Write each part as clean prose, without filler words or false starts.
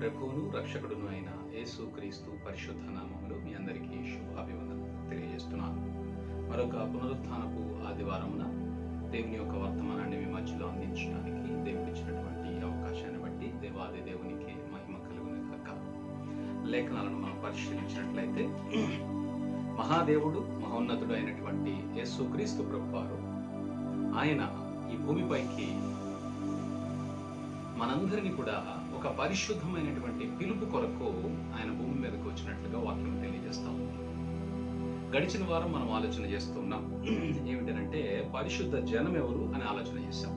ప్రభువును రక్షకుడును అయిన యేసు క్రీస్తు పరిశుద్ధ నామములో మీ అందరికీ శుభాభివందనలు తెలియజేస్తున్నాను. మరొక పునరుత్థానపు ఆదివారమున దేవుని యొక్క వర్తమానాన్ని మీ మధ్యలో అందించడానికి దేవుడిచ్చినటువంటి అవకాశాన్ని బట్టి దేవాది దేవునికి మహిమ కలుగును గాక. లేఖనాలను మనం పరిశీలించినట్లయితే మహాదేవుడు మహోన్నతుడు అయినటువంటి యేసు క్రీస్తు ప్రభువారు ఆయన ఈ భూమిపైకి మనందరినీ కూడా ఒక పరిశుద్ధమైనటువంటి పిలుపు కొరకు ఆయన భూమి మీదకి వచ్చినట్లుగా వాక్యం తెలియజేస్తాం. గడిచిన వారం మనం ఆలోచన చేస్తున్నాం ఏమిటంటే పరిశుద్ధ జనం ఎవరు అని ఆలోచన చేశాం.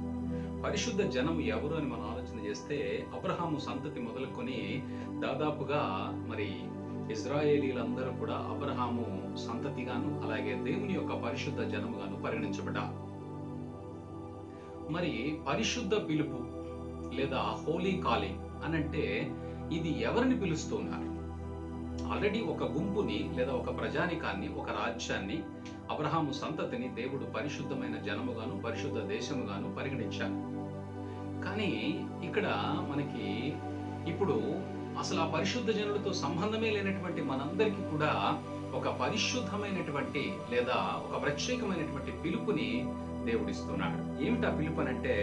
పరిశుద్ధ జనం ఎవరు అని మనం ఆలోచన చేస్తే అబ్రహాము సంతతి మొదలుకొని దాదాపుగా మరి ఇజ్రాయేలీలందరూ కూడా అబ్రహాము సంతతిగాను అలాగే దేవుని యొక్క పరిశుద్ధ జనముగాను పరిగణించబడ్డారు. మరి పరిశుద్ధ పిలుపు లేదా హోలీ కాలింగ్ అనంటే ఇది ఎవరిని పిలుస్తున్నారు? ఆల్రెడీ ఒక గుంపుని లేదా ఒక ప్రజానికాన్ని, ఒక రాజ్యాన్ని, అబ్రహాము సంతతిని దేవుడు పరిశుద్ధమైన జనముగాను పరిశుద్ధ దేశముగాను పరిగణించారు. కానీ ఇక్కడ మనకి ఇప్పుడు అసలు ఆ పరిశుద్ధ జనులతో సంబంధమే లేనటువంటి మనందరికీ కూడా ఒక పరిశుద్ధమైనటువంటి లేదా ఒక ప్రత్యేకమైనటువంటి పిలుపుని దేవుడిస్తున్నాడు. ఏమిటా పిలుపు అనంటే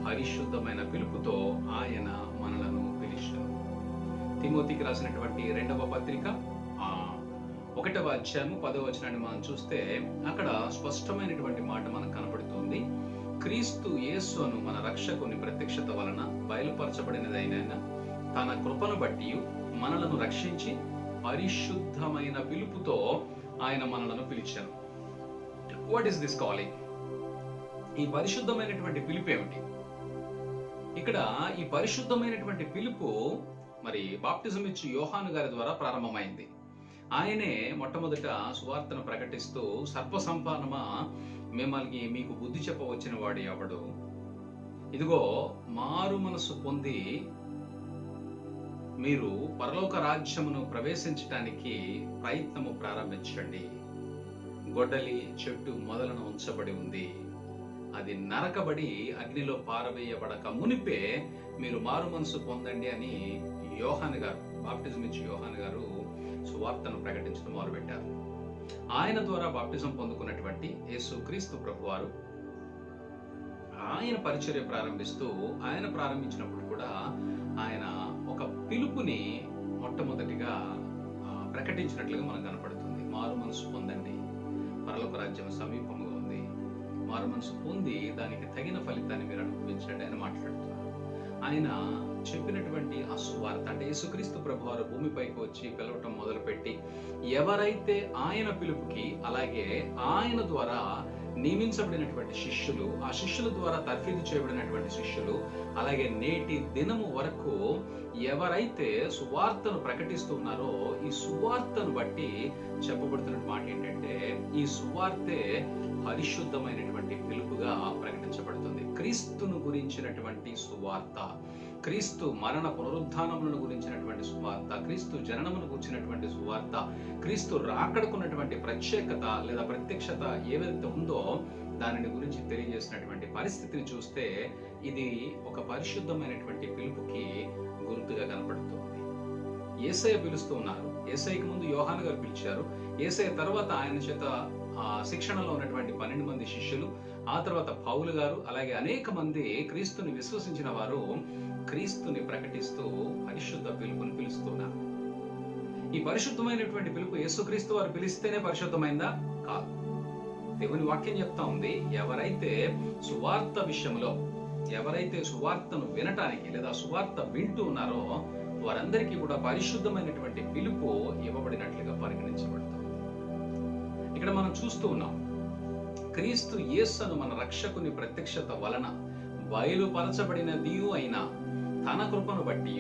పరిశుద్ధమైన పిలుపుతో ఆయన మనలను పిలిచాడు. తిమోతికి రాసినటువంటి 2వ పత్రిక 1వ అధ్యాయము 10వ వచనాన్ని మనం చూస్తే అక్కడ స్పష్టమైనటువంటి మాట మనకు కనపడుతుంది. క్రీస్తు యేసును మన రక్షకుని ప్రత్యక్షత వలన బయలుపరచబడినదైన తన కృపను బట్టి మనలను రక్షించి పరిశుద్ధమైన పిలుపుతో ఆయన మనలను పిలిచారు. What is this calling? ఈ పరిశుద్ధమైనటువంటి పిలుపు ఏమిటి? ఇక్కడ ఈ పరిశుద్ధమైనటువంటి పిలుపు మరి బాప్టిజం ఇచ్చి యోహాను గారి ద్వారా ప్రారంభమైంది. ఆయనే మొట్టమొదట సువార్తను ప్రకటిస్తూ సర్పసంపాదనమా మిమ్మల్ని మీకు బుద్ధి చెప్పవచ్చిన వాడు ఎవడు? ఇదిగో మారు మనసు పొంది మీరు పరలోక రాజ్యమును ప్రవేశించటానికి ప్రయత్నము ప్రారంభించండి. గొడ్డలి చెట్టు మొదలను ఉంచబడి ఉంది, అది నరకబడి అగ్నిలో పారవేయబడక మునిపే మీరు మారు మనసు పొందండి అని యోహాను గారు, బాప్టిజం ఇచ్చి యోహాను గారు సువార్తను ప్రకటించడం మొదలుపెట్టారు. ఆయన ద్వారా బాప్టిజం పొందుకున్నటువంటి యేసు క్రీస్తు ప్రభువారు ఆయన పరిచర్య ప్రారంభిస్తూ ఆయన ప్రారంభించినప్పుడు కూడా ఆయన ఒక పిలుపుని మొట్టమొదటిగా ప్రకటించినట్లుగా మనకు కనపడుతుంది. మారు మనసు పొందండి, పరలోక రాజ్యం సమీపంగా ఉంది, మారు మనసు పొంది దానికి తగిన ఫలితాన్ని మీరు అనుభవించండి అని మాట్లాడుతున్నారు. ఆయన చెప్పినటువంటి ఆ సువార్త అంటే యేసుక్రీస్తు ప్రభువారు భూమిపైకి వచ్చి పిలవటం మొదలుపెట్టి ఎవరైతే ఆయన పిలుపుకి అలాగే ఆయన ద్వారా నియమించబడినటువంటి శిష్యులు, ఆ శిష్యుల ద్వారా తర్ఫీదు చేయబడినటువంటి శిష్యులు, అలాగే నేటి దినము వరకు ఎవరైతే సువార్తను ప్రకటిస్తున్నారో ఈ సువార్తను బట్టి చెప్పబడుతున్న మాట ఏంటంటే ఈ సువార్తే పరిశుద్ధమైనటువంటి పిలుపుగా ప్రకటించబడుతుంది. క్రీస్తును గురించినటువంటి సువార్త, క్రీస్తు మరణ పునరుద్ధానములను గురించినటువంటి సువార్త, క్రీస్తు జననమును గురించినటువంటి సువార్త, క్రీస్తు రాకడకున్నటువంటి ప్రత్యేకత లేదా ప్రత్యక్షత ఏదైతే ఉందో దానిని గురించి తెలియజేసినటువంటి పరిస్థితిని చూస్తే ఇది ఒక పరిశుద్ధమైనటువంటి పిలుపుకి గుర్తుగా కనపడుతుంది. యేసయ్య పిలుస్తూ ఉన్నారు. యేసయ్యకి ముందు యోహాను గారు పిలిచారు. యేసయ్య తర్వాత ఆయన చేత శిక్షణలో ఉన్నటువంటి 12 మంది శిష్యులు, ఆ తర్వాత పౌలు గారు, అలాగే అనేక మంది క్రీస్తుని విశ్వసించిన వారు క్రీస్తుని ప్రకటిస్తూ పరిశుద్ధ పిలుపుని పిలుస్తున్నారు. ఈ పరిశుద్ధమైనటువంటి పిలుపు యేసుక్రీస్తు వారు పిలిస్తేనే పరిశుద్ధమైందా? కాదు. దేవుని వాక్యం చెప్తా ఉంది, ఎవరైతే సువార్త విషయంలో ఎవరైతే సువార్తను వినటానికి లేదా సువార్త వింటూ ఉన్నారో వారందరికీ కూడా పరిశుద్ధమైనటువంటి పిలుపు ఇవ్వబడినట్లుగా పరిగణించబడుతుంది. ఇక్కడ మనం చూస్తూ ఉన్నాం, క్రీస్తు యేసును మన రక్షకుని ప్రత్యక్షత వలన బయలుపరచబడినది అయిన తన కృపను బట్టి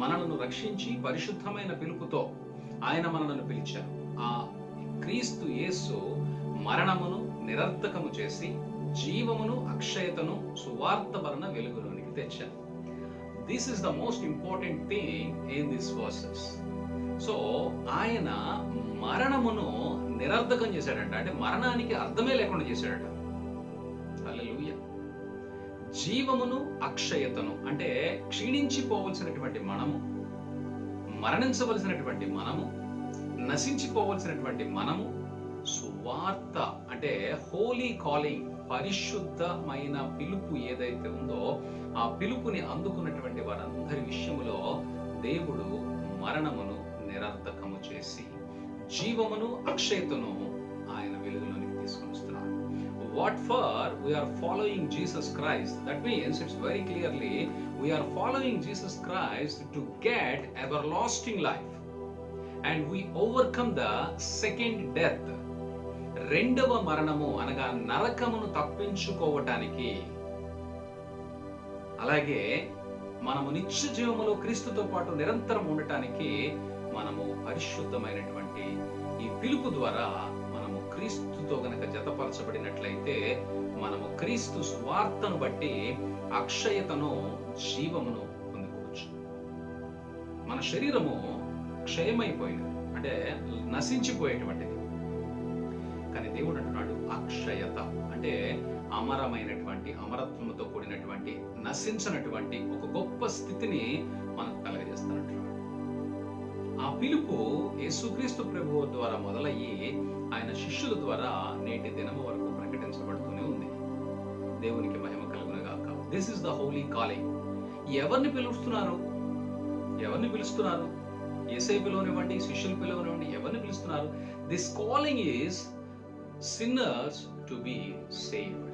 మనలను రక్షించి పరిశుద్ధమైన పిలుపుతో ఆయన మనలను పిలిచారు. ఆ క్రీస్తు యేసు మరణమును నిరర్థకము చేసి జీవమును అక్షయతను సువార్త వలన వెలుగులోనికి తెచ్చారు. This is the most important thing in this versus. So ఆయన మరణమును నిరర్థకం చేశాడంట, అంటే మరణానికి అర్థమే లేకుండా చేశాడట. హల్లెలూయా. జీవమును అక్షయతను అంటే క్షీణించిపోవలసినటువంటి మనము మరణించవలసినటువంటి మనము, నశించిపోవలసినటువంటి మనము సువార్త అంటే హోలీ కాలింగ్, పరిశుద్ధమైన పిలుపు ఏదైతే ఉందో ఆ పిలుపుని అందుకున్నటువంటి వారందరి విషయములో దేవుడు మరణమును నిరర్ధకము చేసి జీవమును అక్షయతను ఆయన వెలుగులోనికి తీసుకొని వస్తున్నాడు. What for? We are following Jesus Christ. That means it's very clearly we are following Jesus Christ to get everlasting life. And we overcome the second death. రెండవ మరణము అనగా నరకమును తప్పించుకోవటానికి, అలాగే మనము నిత్య జీవములో క్రీస్తుతో పాటు నిరంతరం ఉండటానికి మనము పరిశుద్ధమైనటువంటి ఈ పిలుపు ద్వారా మనము క్రీస్తుతో గనక జతపరచబడినట్లయితే మనము క్రీస్తు స్వార్థను బట్టి అక్షయతను, జీవమును పొందుకోవచ్చు. మన శరీరము క్షయమైపోయింది, అంటే నశించిపోయేటువంటిది. కానీ దేవుడు అంటున్నాడు అక్షయత అంటే అమరమైనటువంటి, అమరత్వంతో కూడినటువంటి, నశించినటువంటి ఒక గొప్ప స్థితిని మనకు కలగజేస్తానంటున్నాడు. ఆ పిలుపు యేసుక్రీస్తు ప్రభువు ద్వారా మొదలయ్యి ఆయన శిష్యుల ద్వారా నేటి దినము వరకు ప్రకటించబడుతూనే ఉంది. దేవునికి మహిమ కలుగునుగాక. This is the holy calling. ఎవరిని పిలుస్తున్నారు? ఎవరిని పిలుస్తున్నారు? యేసయ్య పిలువనివ్వండి, శిష్యులు పిలువనివ్వండి, ఎవరిని పిలుస్తున్నారు? This calling is sinners to be saved.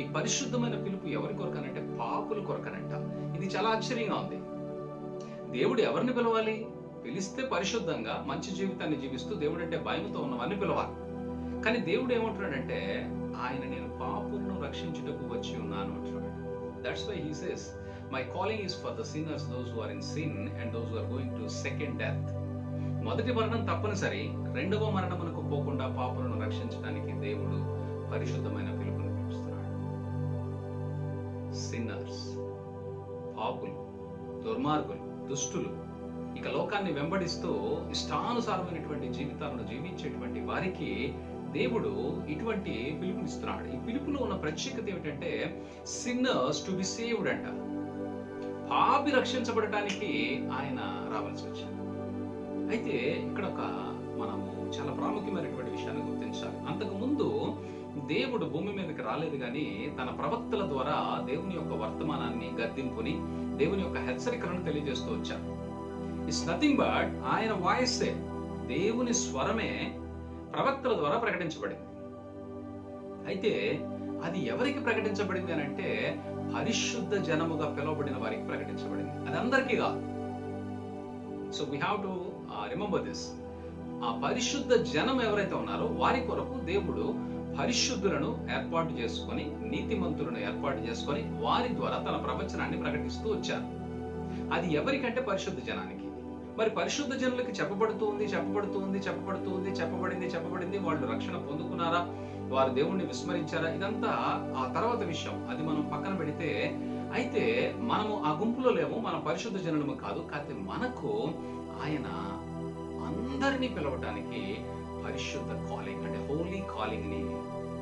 ఈ పరిశుద్ధమైన పిలుపు ఎవరి కొరకనంటే పాపుల కొరకనంట. ఇది చాలా ఆశ్చర్యంగా ఉంది. దేవుడు ఎవరిని పిలవాలి? పిలిస్తే పరిశుద్ధంగా మంచి జీవితాన్ని జీవిస్తూ దేవుడు అంటే భయంతో ఉన్నవారిని పిలవాలి. కానీ దేవుడు ఏమంటున్నాడంటే ఆయన నేను పాపులను రక్షించుటకు వచ్చి ఉన్నాను అంటున్నాడు. That's why he says my calling is for the sinners, those who are in sin and those who are going to second death. మొదటి మరణం తప్పనిసరి, రెండవ మరణమునకు పోకుండా పాపులను రక్షించడానికి దేవుడు పరిశుద్ధమైన పిలుపును పిలుస్తున్నాడు. సిన్నర్స్, పాపులు, దుర్మార్గులు, దుష్టులు, ఇక లోకాన్ని వెంబడిస్తూ ఇష్టానుసారమైనటువంటి జీవితాలను జీవించేటువంటి వారికి దేవుడు ఇటువంటి పిలుపునిస్తున్నాడు. ఈ పిలుపులో ఉన్న ప్రత్యేకత ఏమిటంటే సిన్నర్స్ టు బి సేవ్డ్ అంట. పాపి రక్షించబడటానికి ఆయన రావాల్సి వచ్చింది. అయితే ఇక్కడ మనము చాలా ప్రాముఖ్యమైనటువంటి విషయాన్ని గుర్తించాలి. అంతకు ముందు దేవుడు భూమి మీదకి రాలేదు, కానీ తన ప్రవక్తల ద్వారా దేవుని యొక్క వర్తమానాన్ని, గద్దింపుని, దేవుని యొక్క హెచ్చరికలను తెలియజేస్తూ వచ్చారు. ఇట్స్ నథింగ్ బట్ ఆయన వాయిసే, దేవుని స్వరమే ప్రవక్తల ద్వారా ప్రకటించబడింది. అయితే అది ఎవరికి ప్రకటించబడింది అని అంటే పరిశుద్ధ జనముగా పిలువబడిన వారికి ప్రకటించబడింది. అది అందరికీ కాదు. So we have to remember this. ఆ పరిశుద్ధ జనం ఎవరైతే ఉన్నారో వారి కొరకు దేవుడు పరిశుద్ధులను ఏర్పాటు చేసుకొని, నీతిమంతులను ఏర్పాటు చేసుకొని వారి ద్వారా తన ప్రవచనాన్ని ప్రకటిస్తూ వచ్చారు. అది ఎవరికంటే పరిశుద్ధ జనానికి. మరి పరిశుద్ధ జనులకి చెప్పబడింది. వాళ్ళు రక్షణ పొందుకున్నారా? వారు దేవుణ్ణి విస్మరించారా? ఇదంతా ఆ తర్వాత విషయం. అది మనం పక్కన పెడితే, అయితే మనము ఆ గుంపులో లేము, మన పరిశుద్ధ జనులము కాదు. కాకపోతే మనకు ఆయన అందరినీ పిలవటానికి పరిశుద్ధ కాలింగ్ అంటే హోలీ కాలింగ్ ని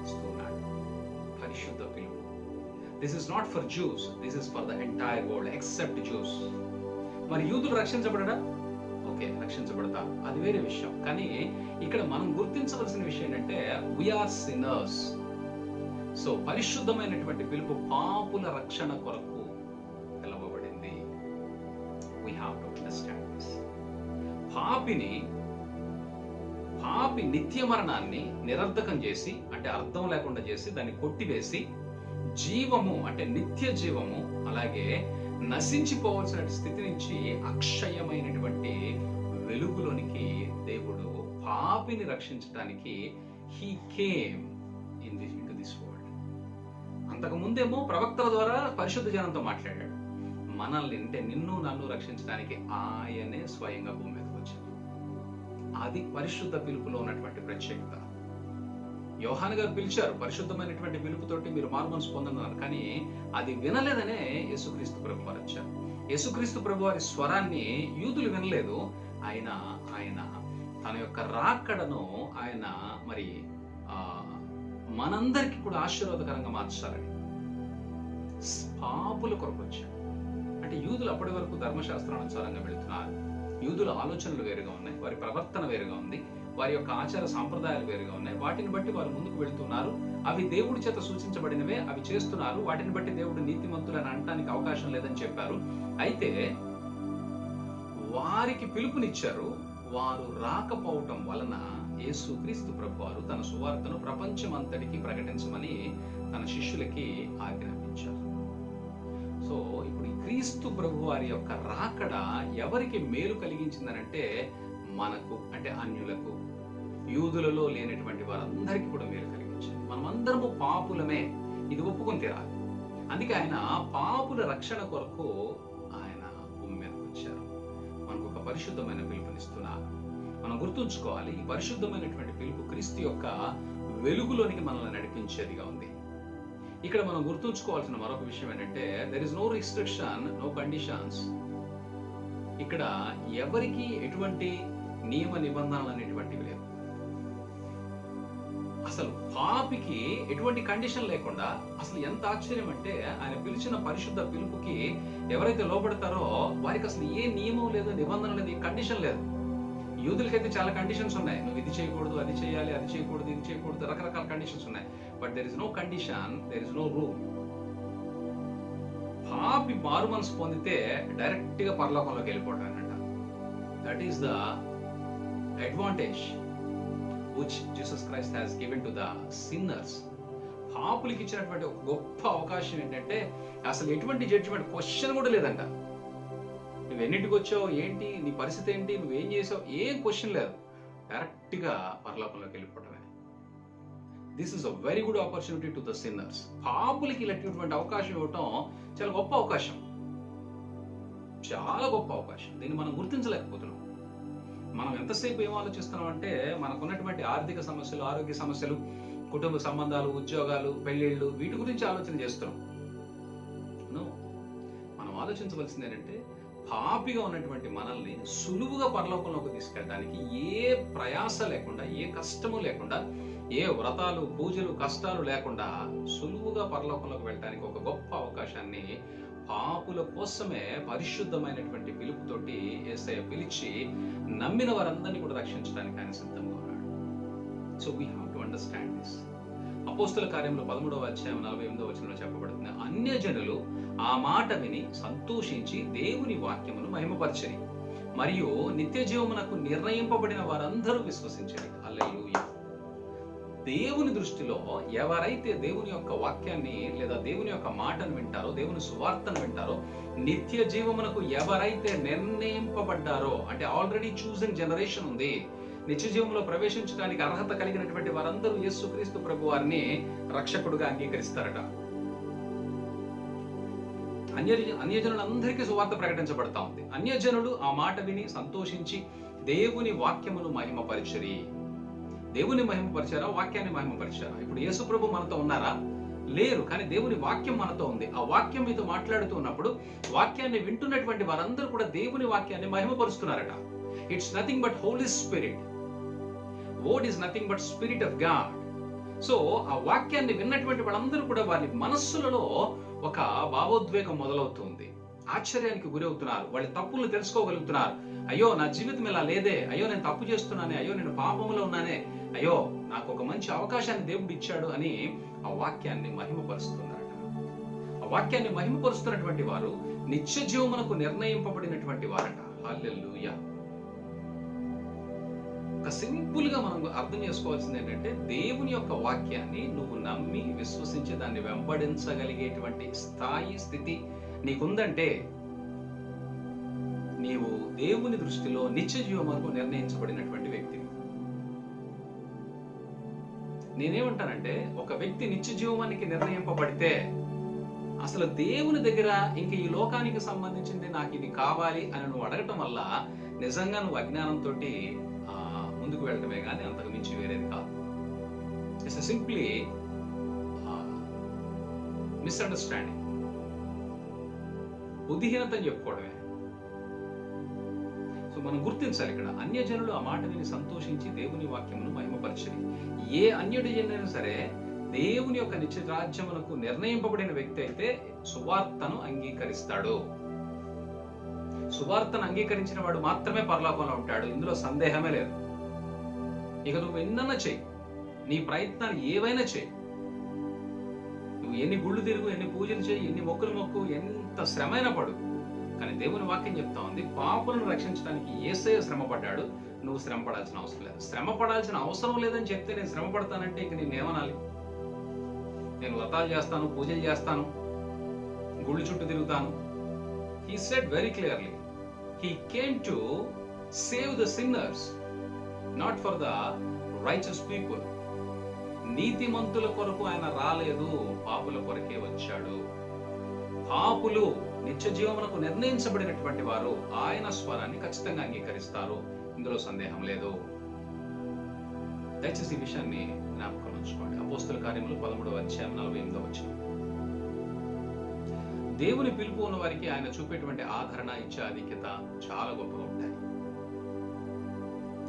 ఇస్తున్నాడు. పరిశుద్ధ పిలుపు. This is not for juice, this is for the entire world except juice. మరి యూదులు రక్షించబడరా? ఓకే, రక్షించబడతారు, అది వేరే విషయం. కానీ ఇక్కడ మనం గుర్తించవలసిన విషయం ఏంటంటే వీఆర్ సిన్నర్స్. సో పరిశుద్ధమైనటువంటి పిలుపు పాపుల రక్షణ కొరకు పిలవబడింది. We have to understand this. పాపి నిత్య మరణాన్ని నిరర్ధకం చేసి, అంటే అర్థం లేకుండా చేసి, దాన్ని కొట్టివేసి, జీవము అంటే నిత్య జీవము, అలాగే నశించిపోవాల్సిన స్థితి నుంచి అక్షయమైనటువంటి వెలుగులోనికి దేవుడు పాపిని రక్షించడానికి he came into this world. అంతకు ముందేమో ప్రవక్తల ద్వారా పరిశుద్ధ జనంతో మాట్లాడాడు. మనల్ని అంటే నిన్ను నన్ను రక్షించడానికి ఆయనే స్వయంగా భూమి మీదకి వచ్చాడు. అది పరిశుద్ధ పిలుపులో ఉన్నటువంటి ప్రత్యేకత. యోహాను గారు పిలిచారు, పరిశుద్ధమైనటువంటి పిలుపుతోటి మీరు మారుమనసు పొందన్నారు. కానీ అది వినలేదనే యేసుక్రీస్తు ప్రభు వారు వచ్చారు. యేసుక్రీస్తు ప్రభు వారి స్వరాన్ని యూదులు వినలేదు. ఆయన తన యొక్క రాకడను ఆయన మరి మనందరికీ కూడా ఆశీర్వాదకరంగా మార్చాలని పాపుల కొరకు వచ్చాడు. అంటే యూదులు అప్పటి వరకు ధర్మశాస్త్రానుసారంగా వెళుతున్నారు, యూదుల ఆలోచనలు వేరుగా ఉన్నాయి, వారి ప్రవర్తన వేరుగా ఉంది, వారి యొక్క ఆచార సాంప్రదాయాలు వేరుగా ఉన్నాయి. వాటిని బట్టి వారు ముందుకు వెళుతున్నారు. అవి దేవుడి చేత సూచించబడినవే, అవి చేస్తున్నారు. వాటిని బట్టి దేవుడు నీతిమంతులని అనటానికి అవకాశం లేదని చెప్పారు. అయితే వారికి పిలుపునిచ్చారు. వారు రాకపోవటం వలన యేసుక్రీస్తు ప్రభువారు తన సువార్తను ప్రపంచం అంతటికి ప్రకటించమని తన శిష్యులకి ఆజ్ఞాపించారు. సో ఇప్పుడు ఈ క్రీస్తు ప్రభు వారి యొక్క రాకడ ఎవరికి మేలు కలిగించిందనంటే మనకు, అంటే అన్యులకు, యూదులలో లేనటువంటి వారందరికీ కూడా మేలు కలిగించింది. మనమందరము పాపులమే, ఇది ఒప్పుకొని తీరాలి. అందుకే ఆయన పాపుల రక్షణ కొరకు ఆయన భూమి మీదకి వచ్చారు. మనకు ఒక పరిశుద్ధమైన పిలుపునిస్తున్నారు. మనం గుర్తుంచుకోవాలి, ఈ పరిశుద్ధమైనటువంటి పిలుపు క్రీస్తు యొక్క వెలుగులోనికి మనల్ని నడిపించేదిగా ఉంది. ఇక్కడ మనం గుర్తుంచుకోవాల్సిన మరొక విషయం ఏంటంటే there is no restriction, no conditions. ఇక్కడ ఎవరికి ఎటువంటి నియమ నిబంధనలు అనేటువంటివి లేవు. అసలు పాపికి ఎటువంటి కండిషన్ లేకుండా, అసలు ఎంత ఆశ్చర్యం అంటే ఆయన పిలిచిన పరిశుద్ధ పిలుపుకి ఎవరైతే లోబడతారో వారికి అసలు ఏ నియమం లేదు, నిబంధన లేదు, కండిషన్ లేదు. యూదులకైతే చాలా కండిషన్స్ ఉన్నాయి. నువ్వు ఇది చేయకూడదు, అది చేయాలి, అది చేయకూడదు, ఇది చేయకూడదు, రకరకాల కండిషన్స్ ఉన్నాయి. But there is no condition, there is no rule. పాపి మారు మనసు పొందితే డైరెక్ట్ గా పరలోకంలోకి వెళ్ళిపోవడం అన్నమాట. That is the advantage which Jesus Christ has given to the sinners. పాపులకి ఇచ్చినటువంటి ఒక గొప్ప అవకాశం ఏంటంటే అసలు ఎటువంటి జడ్జిమెంట్, క్వశ్చన్ కూడా లేదంట. నువ్వు ఎన్నింటికి వచ్చావు, ఏంటి నీ పరిస్థితి ఏంటి, నువ్వేం చేసావు, ఏం క్వశ్చన్ లేదు. డైరెక్ట్ గా పరలోకంలోకి వెళ్ళిపోవడమే. This is a very good opportunity to the sinners. పాపులకి ఇలాంటిటువంటి అవకాశం ఇవ్వటం చాలా గొప్ప అవకాశం, చాలా గొప్ప అవకాశం. దీన్ని మనం గుర్తించలేకపోతున్నాం. మనం ఎంతసేపు ఏం ఆలోచిస్తున్నాం అంటే మనకున్నటువంటి ఆర్థిక సమస్యలు, ఆరోగ్య సమస్యలు, కుటుంబ సంబంధాలు, ఉద్యోగాలు, పెళ్లిళ్ళు, వీటి గురించి ఆలోచన చేస్తున్నాం. మనం ఆలోచించవలసింది ఏంటంటే పాపిగా ఉన్నటువంటి మనల్ని సులువుగా పరలోకంలోకి తీసుకెళ్ళడానికి ఏ ప్రయాస లేకుండా, ఏ కష్టము లేకుండా, ఏ వ్రతాలు, పూజలు, కష్టాలు లేకుండా సులువుగా పరలోకంలోకి వెళ్ళడానికి ఒక గొప్ప అవకాశాన్ని పాపుల కోసమే పరిశుద్ధమైనటువంటి పిలుపుతోటి యేసయ్య పిలిచి నమ్మిన వారందరినీ కూడా రక్షించడానికి ఆయన సిద్ధంగా ఉన్నాడు. So we have to understand this. అపోస్తుల కార్యంలో 13వ అధ్యాయం 48వ వచనంలో చెప్పబడుతుంది, అన్యజనులు ఆ మాట విని సంతోషించి దేవుని వాక్యమును మహిమపరచరి, మరియు నిత్య జీవమునకు నిర్ణయింపబడిన వారందరూ విశ్వసించరి. హల్లెలూయా. దేవుని దృష్టిలో ఎవరైతే దేవుని యొక్క వాక్యాన్ని లేదా దేవుని యొక్క మాటను వింటారో, దేవుని సువార్తను వింటారో, నిత్య జీవమునకు ఎవరైతే నిర్ణయింపబడ్డారో, అంటే ఆల్రెడీ చూజన్ జనరేషన్ ఉంది, నిత్య జీవంలో ప్రవేశించడానికి అర్హత కలిగినటువంటి వారందరూ యేసుక్రీస్తు ప్రభు వారిని రక్షకుడుగా అంగీకరిస్తారట. అన్యజనులందరికీ సువార్త ప్రకటించబడతా ఉంది. అన్యజనులు ఆ మాట విని సంతోషించి దేవుని వాక్యమును మహిమపరిచరి. దేవుని మహిమపరిచారా, వాక్యాన్ని మహిమపరిచారా? ఇప్పుడు యేసు ప్రభు మనతో ఉన్నారా? లేరు. కానీ దేవుని వాక్యం మనతో ఉంది. ఆ వాక్యం మీతో మాట్లాడుతూ ఉన్నప్పుడు వాక్యాన్ని వింటున్నటువంటి వారందరూ కూడా దేవుని వాక్యాన్ని మహిమపరుస్తున్నారట. It's nothing but holy spirit. Word is nothing but spirit of God. So ఆ వాక్యాన్ని విన్నటువంటి వాళ్ళందరూ కూడా వారి మనస్సులలో ఒక భావోద్వేగం మొదలవుతుంది. ఆశ్చర్యానికి గురవుతున్నారు. వాళ్ళ తప్పులను తెలుసుకోగలుగుతున్నారు. అయ్యో నా జీవితం ఇలా లేదే, అయ్యో నేను తప్పు చేస్తున్నానే, అయ్యో నేను పాపంలో ఉన్నానే, అయ్యో నాకు ఒక మంచి అవకాశాన్ని దేవుడు ఇచ్చాడు అని ఆ వాక్యాన్ని మహిమపరుస్తున్నారట. ఆ వాక్యాన్ని మహిమపరుస్తున్నటువంటి వారు నిత్య జీవమునకు నిర్ణయింపబడినటువంటి వారట. హల్లెలూయా. ఒక సింపుల్ గా మనం అర్థం చేసుకోవాల్సింది ఏంటంటే దేవుని యొక్క వాక్యాన్ని నువ్వు నమ్మి విశ్వసించి దాన్ని వెంబడించగలిగేటువంటి స్థాయి, స్థితి నీకుందంటే నీవు దేవుని దృష్టిలో నిత్య జీవమునకు నిర్ణయించబడినటువంటి వ్యక్తి. నేనేమంటానంటే ఒక వ్యక్తి నిత్య జీవానికి నిర్ణయింపబడితే అసలు దేవుని దగ్గర ఇంక ఈ లోకానికి సంబంధించింది నాకు ఇది కావాలి అని నువ్వు అడగటం వల్ల నిజంగా నువ్వు అజ్ఞానంతో ముందుకు వెళ్ళటమే కానీ అంతకు మించి వేరేది కాదు. ఇట్స్ సింప్లీ మిస్అండర్స్టాండింగ్, బుద్ధిహీనత అని చెప్పుకోవడమే. సో మనం గుర్తించాలి, ఇక్కడ అన్యజనులు ఆ మాట విని సంతోషించి దేవుని వాక్యమును మహిమపరచని. ఏ అన్యుడి జనులైనా సరే దేవుని యొక్క నిత్య రాజ్యమునకు నిర్ణయింపబడిన వ్యక్తి అయితే సువార్తను అంగీకరిస్తాడు. సువార్తను అంగీకరించిన వాడు మాత్రమే పరలోకంలో ఉంటాడు. ఇందులో సందేహమే లేదు. ఇక నువ్వు ఎన్నన్నా చెయ్యి, నీ ప్రయత్నాలు ఏవైనా చెయ్యి, నువ్వు ఎన్ని గుళ్ళు తిరుగు, ఎన్ని పూజలు చేయి, ఎన్ని మొక్కులు మొక్కు, ఎంత శ్రమైనా పడు, కానీ దేవుని వాక్యం చెప్తా ఉంది, పాపులను రక్షించడానికి యేసయ్య శ్రమ పడ్డాడు, నువ్వు శ్రమ పడాల్సిన అవసరం లేదు. శ్రమ పడాల్సిన అవసరం లేదని చెప్తే నేను శ్రమ పడతానంటే ఇంక నేను ఏమనాలి? నేను వ్రతాలు చేస్తాను, పూజలు చేస్తాను, గుళ్ళు చుట్టూ తిరుగుతాను. He said very clearly, he came to save the sinners, not for the righteous people. నీతిమంతుల కొరకు ఆయన రాలేదు, పాపుల కొరకే వచ్చాడు. పాపులు నిత్య జీవమునకు నిర్ణయించబడినటువంటి వారు ఆయన స్వరాన్ని ఖచ్చితంగా అంగీకరిస్తారు, ఇందులో సందేహం లేదు. దయచేసి ఈ విషయాన్ని జ్ఞాపకం ఉంచుకోండి. అపోస్తల కార్యములు 13వ అధ్యాయం 48వ వచనం. దేవుని పిలుపు ఉన్న వారికి ఆయన చూపేటువంటి ఆదరణ, ఇచ్చే ఆధిక్యత చాలా గొప్పగా ఉంటాయి.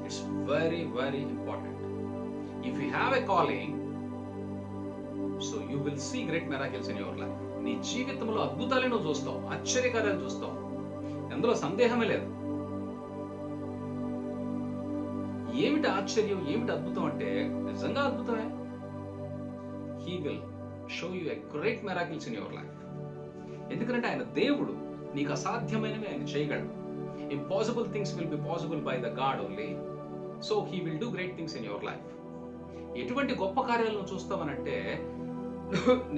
It's very very important. If you have a calling, so you will see great miracles in your life. నీ జీవితంలో అద్భుతాలే నువ్వు చూస్తావు, ఆశ్చర్యకార్యాలు చూస్తావు, అందులో సందేహమే లేదు. ఏమిటి ఆశ్చర్యం, ఏమిటి అద్భుతం అంటే నిజంగా అద్భుతమే. He will show you a great miracles in your life. ఎందుకంటే ఆయన దేవుడు, నీకు అసాధ్యమైనవి ఆయన చేయగలడు. Impossible things will be possible by the God only. So he will do great things in your life. ఎటువంటి గొప్ప కార్యాలను చూస్తామనంటే,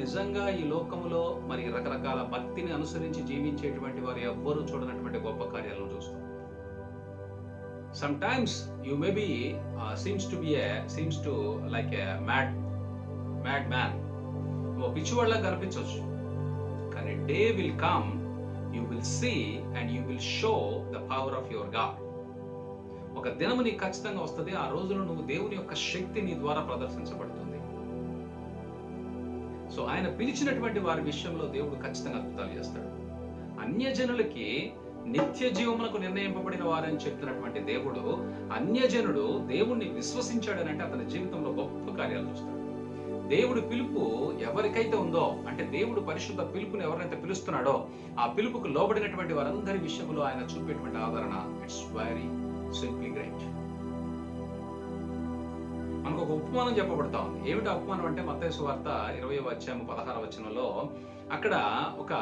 నిజంగా ఈ లోకములో మరి రకరకాల భక్తిని అనుసరించి జీవించేటువంటి వారు ఎవ్వరూ చూడనటువంటి గొప్ప కార్యాలను చూస్తాం. Sometimes you may be seems to like a mad man. ఓ పిచ్చివాళ్ళ కనిపించవచ్చు, కానీ day will come, you will see and you will show the power of your God. ఒక దినము నీకు ఖచ్చితంగా వస్తుంది, ఆ రోజులో నువ్వు దేవుని యొక్క శక్తి నీ ద్వారా ప్రదర్శించబడుతుంది. సో ఆయన పిలిచినటువంటి వారి విషయంలో దేవుడు ఖచ్చితంగా అద్భుతాలు చేస్తాడు. అన్యజనులకి నిత్య జీవములకు నిర్ణయింపబడిన వారని చెప్తున్నటువంటి దేవుడు, అన్యజనుడు దేవుణ్ణి విశ్వసించాడనంటే అతని జీవితంలో గొప్ప కార్యాలు చూస్తాడు. దేవుడి పిలుపు ఎవరికైతే ఉందో, అంటే దేవుడు పరిశుద్ధ పిలుపుని ఎవరైతే పిలుస్తున్నాడో, ఆ పిలుపుకు లోబడినటువంటి వారందరి విషయంలో ఆయన చూపేటువంటి ఆదరణ, ఇట్స్ వెరీ సింప్లీ గ్రేట్. మనకు ఒక ఉపమానం చెప్పబడతా ఉంది. ఏమిటి ఉపమానం అంటే, మత్తయి సువార్త 20వ అధ్యాయం 16వ వచనంలో, అక్కడ ఒక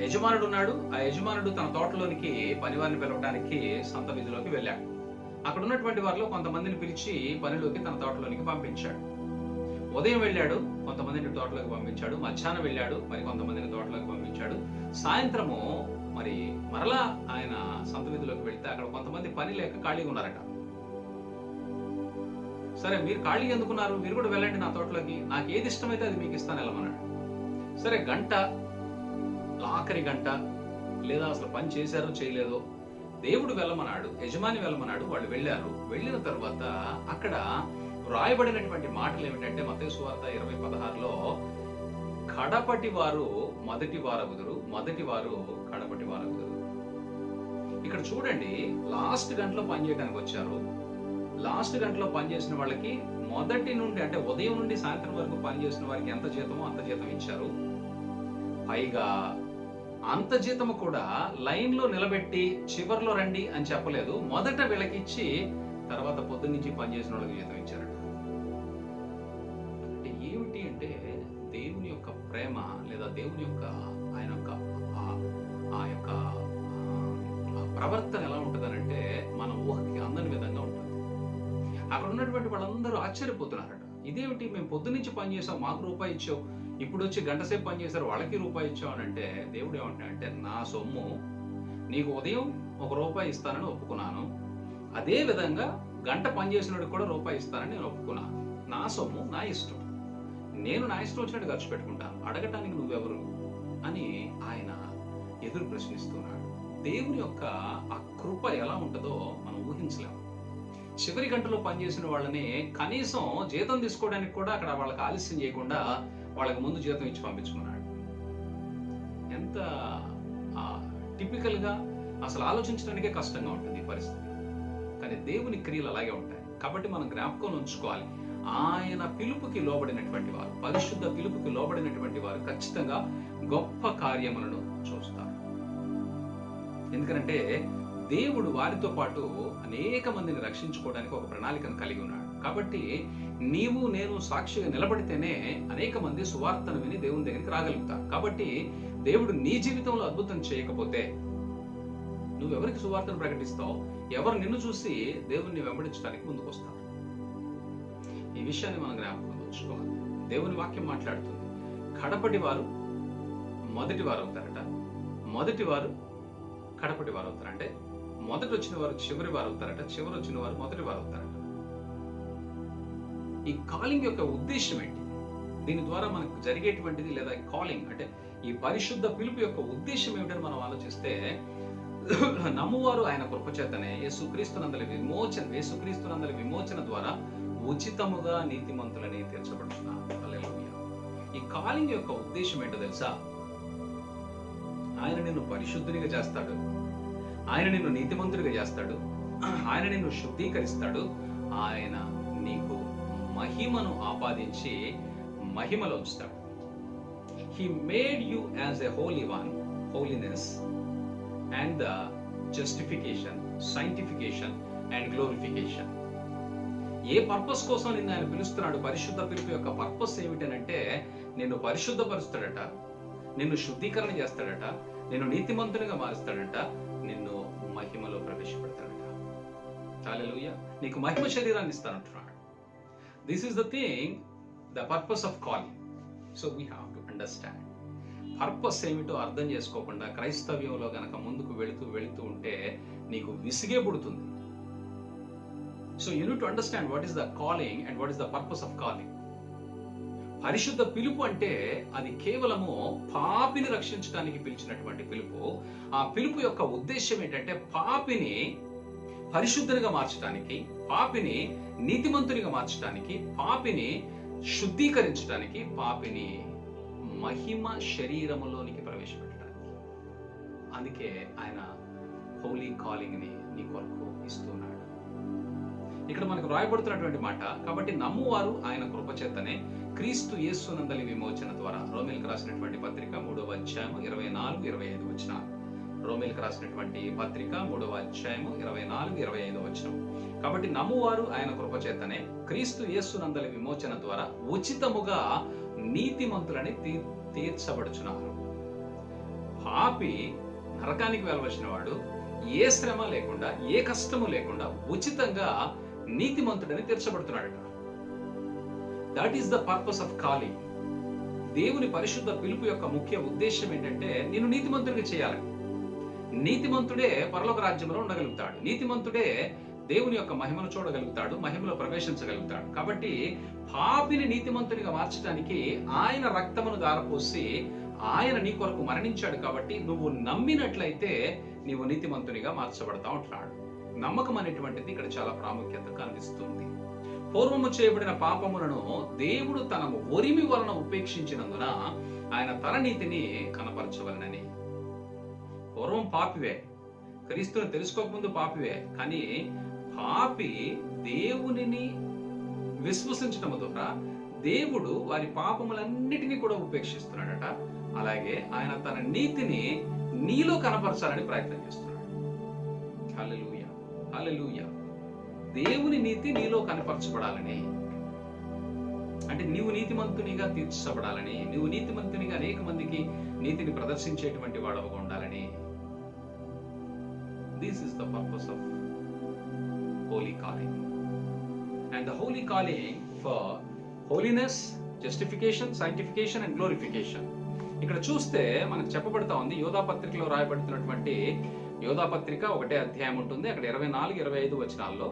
యజమానుడు ఉన్నాడు. ఆ యజమానుడు తన తోటలోనికి పనివారిని పిలవడానికి సంత వీధిలోకి వెళ్ళాడు. అక్కడ ఉన్నటువంటి వారిలో కొంతమందిని పిలిచి పనిలోకి తన తోటలోనికి పంపించాడు. ఉదయం వెళ్ళాడు, కొంతమందిని తోటలోకి పంపించాడు. మధ్యాహ్నం వెళ్ళాడు, మరి కొంతమందిని తోటలోకి పంపించాడు. సాయంత్రము మరి మరలా ఆయన సంత వీధిలోకి వెళ్తే అక్కడ కొంతమంది పని లేక ఖాళీగా ఉన్నారట. సరే, మీరు ఖాళీగా ఎందుకున్నారు, మీరు కూడా వెళ్ళండి నా తోటలోకి, నాకు ఏది ఇష్టమైతే అది మీకు ఇస్తాను వెళ్ళమన్నాడు. సరే, గంట, ఆఖరి గంట, లేదా అసలు పని చేశారో చేయలేదో, దేవుడు వెళ్ళమన్నాడు, యజమాని వెళ్ళమన్నాడు. వాళ్ళు వెళ్ళారు. వెళ్ళిన తర్వాత అక్కడ రాయబడినటువంటి మాటలు ఏమిటంటే, మత్తయి సువార్త 20:16లో, కడపటి వారు మొదటి వారగుదురు, మొదటి వారు కడపటి వారగుదురు. ఇక్కడ చూడండి, లాస్ట్ గంటలో పని చేయడానికి వచ్చారు. లాస్ట్ గంటలో పనిచేసిన వాళ్ళకి మొదటి నుండి, అంటే ఉదయం నుండి సాయంత్రం వరకు పనిచేసిన వారికి ఎంత జీతమో అంత జీతం ఇచ్చారు. పైగా అంత జీతము కూడా లైన్ లో నిలబెట్టి చివర్లో రండి అని చెప్పలేదు. మొదట వీళ్ళకి ఇచ్చి తర్వాత పొద్దున్న నుంచి పనిచేసిన వాళ్ళకి జీతం ఇచ్చారట. అంటే ఏమిటి అంటే, దేవుని యొక్క ప్రేమ, లేదా దేవుని యొక్క ఆయన యొక్క ఆ యొక్క ప్రవర్తన ఎలా ఉంటుందనంటే, మన ఊహకి అందని విధంగా ఉంటుంది. అక్కడ ఉన్నటువంటి వాళ్ళందరూ ఆశ్చర్యపోతున్నారట. ఇదేమిటి, మేము పొద్దునుంచి పని చేసాం, మాకు రూపాయి ఇచ్చావు, ఇప్పుడు వచ్చి గంట సేపు పని చేశారు, వాళ్ళకి రూపాయి ఇచ్చావు అని అంటే, దేవుడు ఏమంటాడంటే, నా సొమ్ము నీకు ఉదయం ₹1 ఇస్తానని ఒప్పుకున్నాను, అదే విధంగా గంట పని చేసినోడికి కూడా రూపాయి ఇస్తానని నేను ఒప్పుకున్నాను. నా సొమ్ము నా ఇష్టం, నేను నా ఇష్టం వచ్చినట్టు ఖర్చు పెట్టుకుంటాను, అడగటానికి నువ్వెవరు అని ఆయన ఎదురు ప్రశ్నిస్తున్నాడు. దేవుని యొక్క ఆ కృప ఎలా ఉంటుందో మనం ఊహించలేము. చివరి గంటలో పనిచేసిన వాళ్ళని కనీసం జీతం తీసుకోవడానికి కూడా అక్కడ వాళ్ళకి ఆలస్యం చేయకుండా వాళ్ళకి ముందు జీతం ఇచ్చి పంపించుకున్నాడు. ఎంత టిపికల్ గా, అసలు ఆలోచించడానికే కష్టంగా ఉంటుంది ఈ పరిస్థితి. కానీ దేవుని క్రియలు అలాగే ఉంటాయి. కాబట్టి మనం జ్ఞాపకం ఉంచుకోవాలి, ఆయన పిలుపుకి లోబడినటువంటి వారు, పరిశుద్ధ పిలుపుకి లోబడినటువంటి వారు ఖచ్చితంగా గొప్ప కార్యములను చూస్తారు. ఎందుకంటే దేవుడు వారితో పాటు అనేక మందిని రక్షించుకోవడానికి ఒక ప్రణాళికను కలిగి ఉన్నాడు. కాబట్టి నీవు నేను సాక్షిగా నిలబడితేనే అనేక మంది సువార్తను విని దేవుని దగ్గరికి రాగలుగుతారు. కాబట్టి దేవుడు నీ జీవితంలో అద్భుతం చేయకపోతే నువ్వెవరికి సువార్తను ప్రకటిస్తావు? ఎవరు నిన్ను చూసి దేవుణ్ణి వెంబడించడానికి ముందుకు వస్తారు? ఈ విషయాన్ని మనం జ్ఞాపకం ఉంచుకోవాలి. దేవుని వాక్యం మాట్లాడుతుంది, కడపటి వారు మొదటి వారు అవుతారట, మొదటి వారు కడపటి వారు అవుతారు. అంటే మొదట వచ్చిన వారు చివరి వారు అవుతారట, చివరి వచ్చిన వారు మొదటి వారు అవుతారట. ఈ కాలింగ్ యొక్క ఉద్దేశం ఏంటి? దీని ద్వారా మనకు జరిగేటువంటిది, లేదా కాలింగ్ అంటే ఈ పరిశుద్ధ పిలుపు యొక్క ఉద్దేశం ఏమిటని మనం ఆలోచిస్తే, నమ్మువారు ఆయన కృపచేతనే యేసుక్రీస్తునందలి విమోచన ద్వారా ఉచితముగా నీతిమంతులని తీర్చబడుతున్నారు. హల్లెలూయా. ఈ కాలింగ్ యొక్క ఉద్దేశం ఏంటో తెలుసా? ఆయన నిన్ను పరిశుద్ధునిగా చేస్తాడు, ఆయన నిన్ను నీతిమంతుడిగా చేస్తాడు, ఆయన నిన్ను శుద్ధీకరిస్తాడు, ఆయన నీకు మహిమను ఆపాదించి మహిమలో ఉంచుతాడు. He made you as a holy one, holiness and the justification, sanctification and glorification. A purpose కోసం నిన్ను ఆయన పిలుస్తున్నాడు? పరిశుద్ధ పిలుపు యొక్క పర్పస్ ఏమిటనంటే నిన్ను పరిశుద్ధపరుస్తాడట, నిన్ను శుద్ధీకరణ చేస్తాడట, నిన్ను నీతిమంతునిగా మారుస్తాడట, నిన్ను మహిమలో ప్రవేశపెడతాడట. హల్లెలూయా. నీకు మహిమ శరీరాన్ని ఇస్తానంటున్నాడు. This is the thing, the purpose of calling. So we have to understand. Purpose ఏమిటో అర్థం చేసుకోకుండా క్రైస్తవ్యంలో గనక ముందుకు వెళుతూ ఉంటే నీకు విసిగే పుడుతుంది. So you need to understand what is the calling and what is the purpose of calling. పరిశుద్ధ పిలుపు అంటే అది కేవలము పాపిని రక్షించడానికి పిలిచినటువంటి పిలుపు. ఆ పిలుపు యొక్క ఉద్దేశం ఏంటంటే పాపిని పరిశుద్ధునిగా మార్చడానికి, పాపిని నీతిమంతునిగా మార్చడానికి, పాపిని శుద్ధీకరించడానికి, పాపిని మహిమ శరీరములోనికి ప్రవేశపెట్టడానికి. అందుకే ఆయన హోలీ కాలింగ్ ని నీ కొరకు ఇస్తున్నాడు. ఇక్కడ మనకు రాయబడుతున్నటువంటి మాట, కాబట్టి నమ్మువారు ఆయన కృపచేతనే క్రీస్తు యేసునందలి విమోచన ద్వారా. రోమీయులకు రాసినటువంటి పత్రిక 3వ అధ్యాయం 24-25 వచనాలు. రోమీయులకు రాసినటువంటి పత్రిక 3వ అధ్యాయం 24-25 వచనం. కాబట్టి నమ్మువారు ఆయన కృపచేతనే క్రీస్తు యేసునందలి విమోచన ద్వారా ఉచితముగా నీతిమంతులని తీర్చబడుచున్నారు. పాపి నరకానికి వెళ్ళవలసిన వాడు ఏ శ్రమ లేకుండా, ఏ కష్టము లేకుండా ఉచితంగా నీతిమంతుడని తీర్చబడుతున్నాడట. That is the purpose of calling. దేవుని పరిశుద్ధ పిలుపు యొక్క ముఖ్య ఉద్దేశం ఏంటంటే నిన్ను నీతిమంతుడిగా చేయాలని. నీతిమంతుడే పరలోక రాజ్యంలో ఉండగలుగుతాడు, నీతిమంతుడే దేవుని యొక్క మహిమను చూడగలుగుతాడు, మహిమలో ప్రవేశించగలుగుతాడు. కాబట్టి పాపిని నీతిమంతునిగా మార్చడానికి ఆయన రక్తమును దారపోసి ఆయన నీ కొరకు మరణించాడు. కాబట్టి నువ్వు నమ్మినట్లయితే నీవు నీతిమంతునిగా మార్చబడతా ఉంటున్నాడు. నమ్మకం అనేటువంటిది ఇక్కడ చాలా ప్రాముఖ్యత కనిపిస్తుంది. పూర్వము చేయబడిన పాపములను దేవుడు తన ఒరిమి వలన ఉపేక్షించినందున ఆయన తన నీతిని కనపరచవలనని. పూర్వం పాపివే, క్రీస్తుని తెలుసుకోకముందు పాపివే, కానీ పాపి దేవునిని విశ్వసించడం ద్వారా దేవుడు వారి పాపములన్నిటినీ కూడా ఉపేక్షిస్తున్నాడట. అలాగే ఆయన తన నీతిని నీలో కనపరచాలని ప్రయత్నం చేస్తున్నాడు. హల్లెలూయా, హల్లెలూయా. దేవుని నీతి నీలో కనపరచబడాలని, అంటే నీవు నీతిమంతునిగా తీర్చబడాలని, నీవు నీతిమంతునిగా అనేక మందికి నీతిని ప్రదర్శించేటువంటి వాడవగా ఉండాలని. This is the purpose of holy calling. And the holy calling for holiness, justification, sanctification and glorification. ఇక్కడ చూస్తే మనకు చెప్పబడతా ఉంది, యోధా పత్రికలో రాయబడుతున్నటువంటి యోధా పత్రిక 1వ అధ్యాయం ఉంటుంది. అక్కడ 24-25 వచనాల్లో,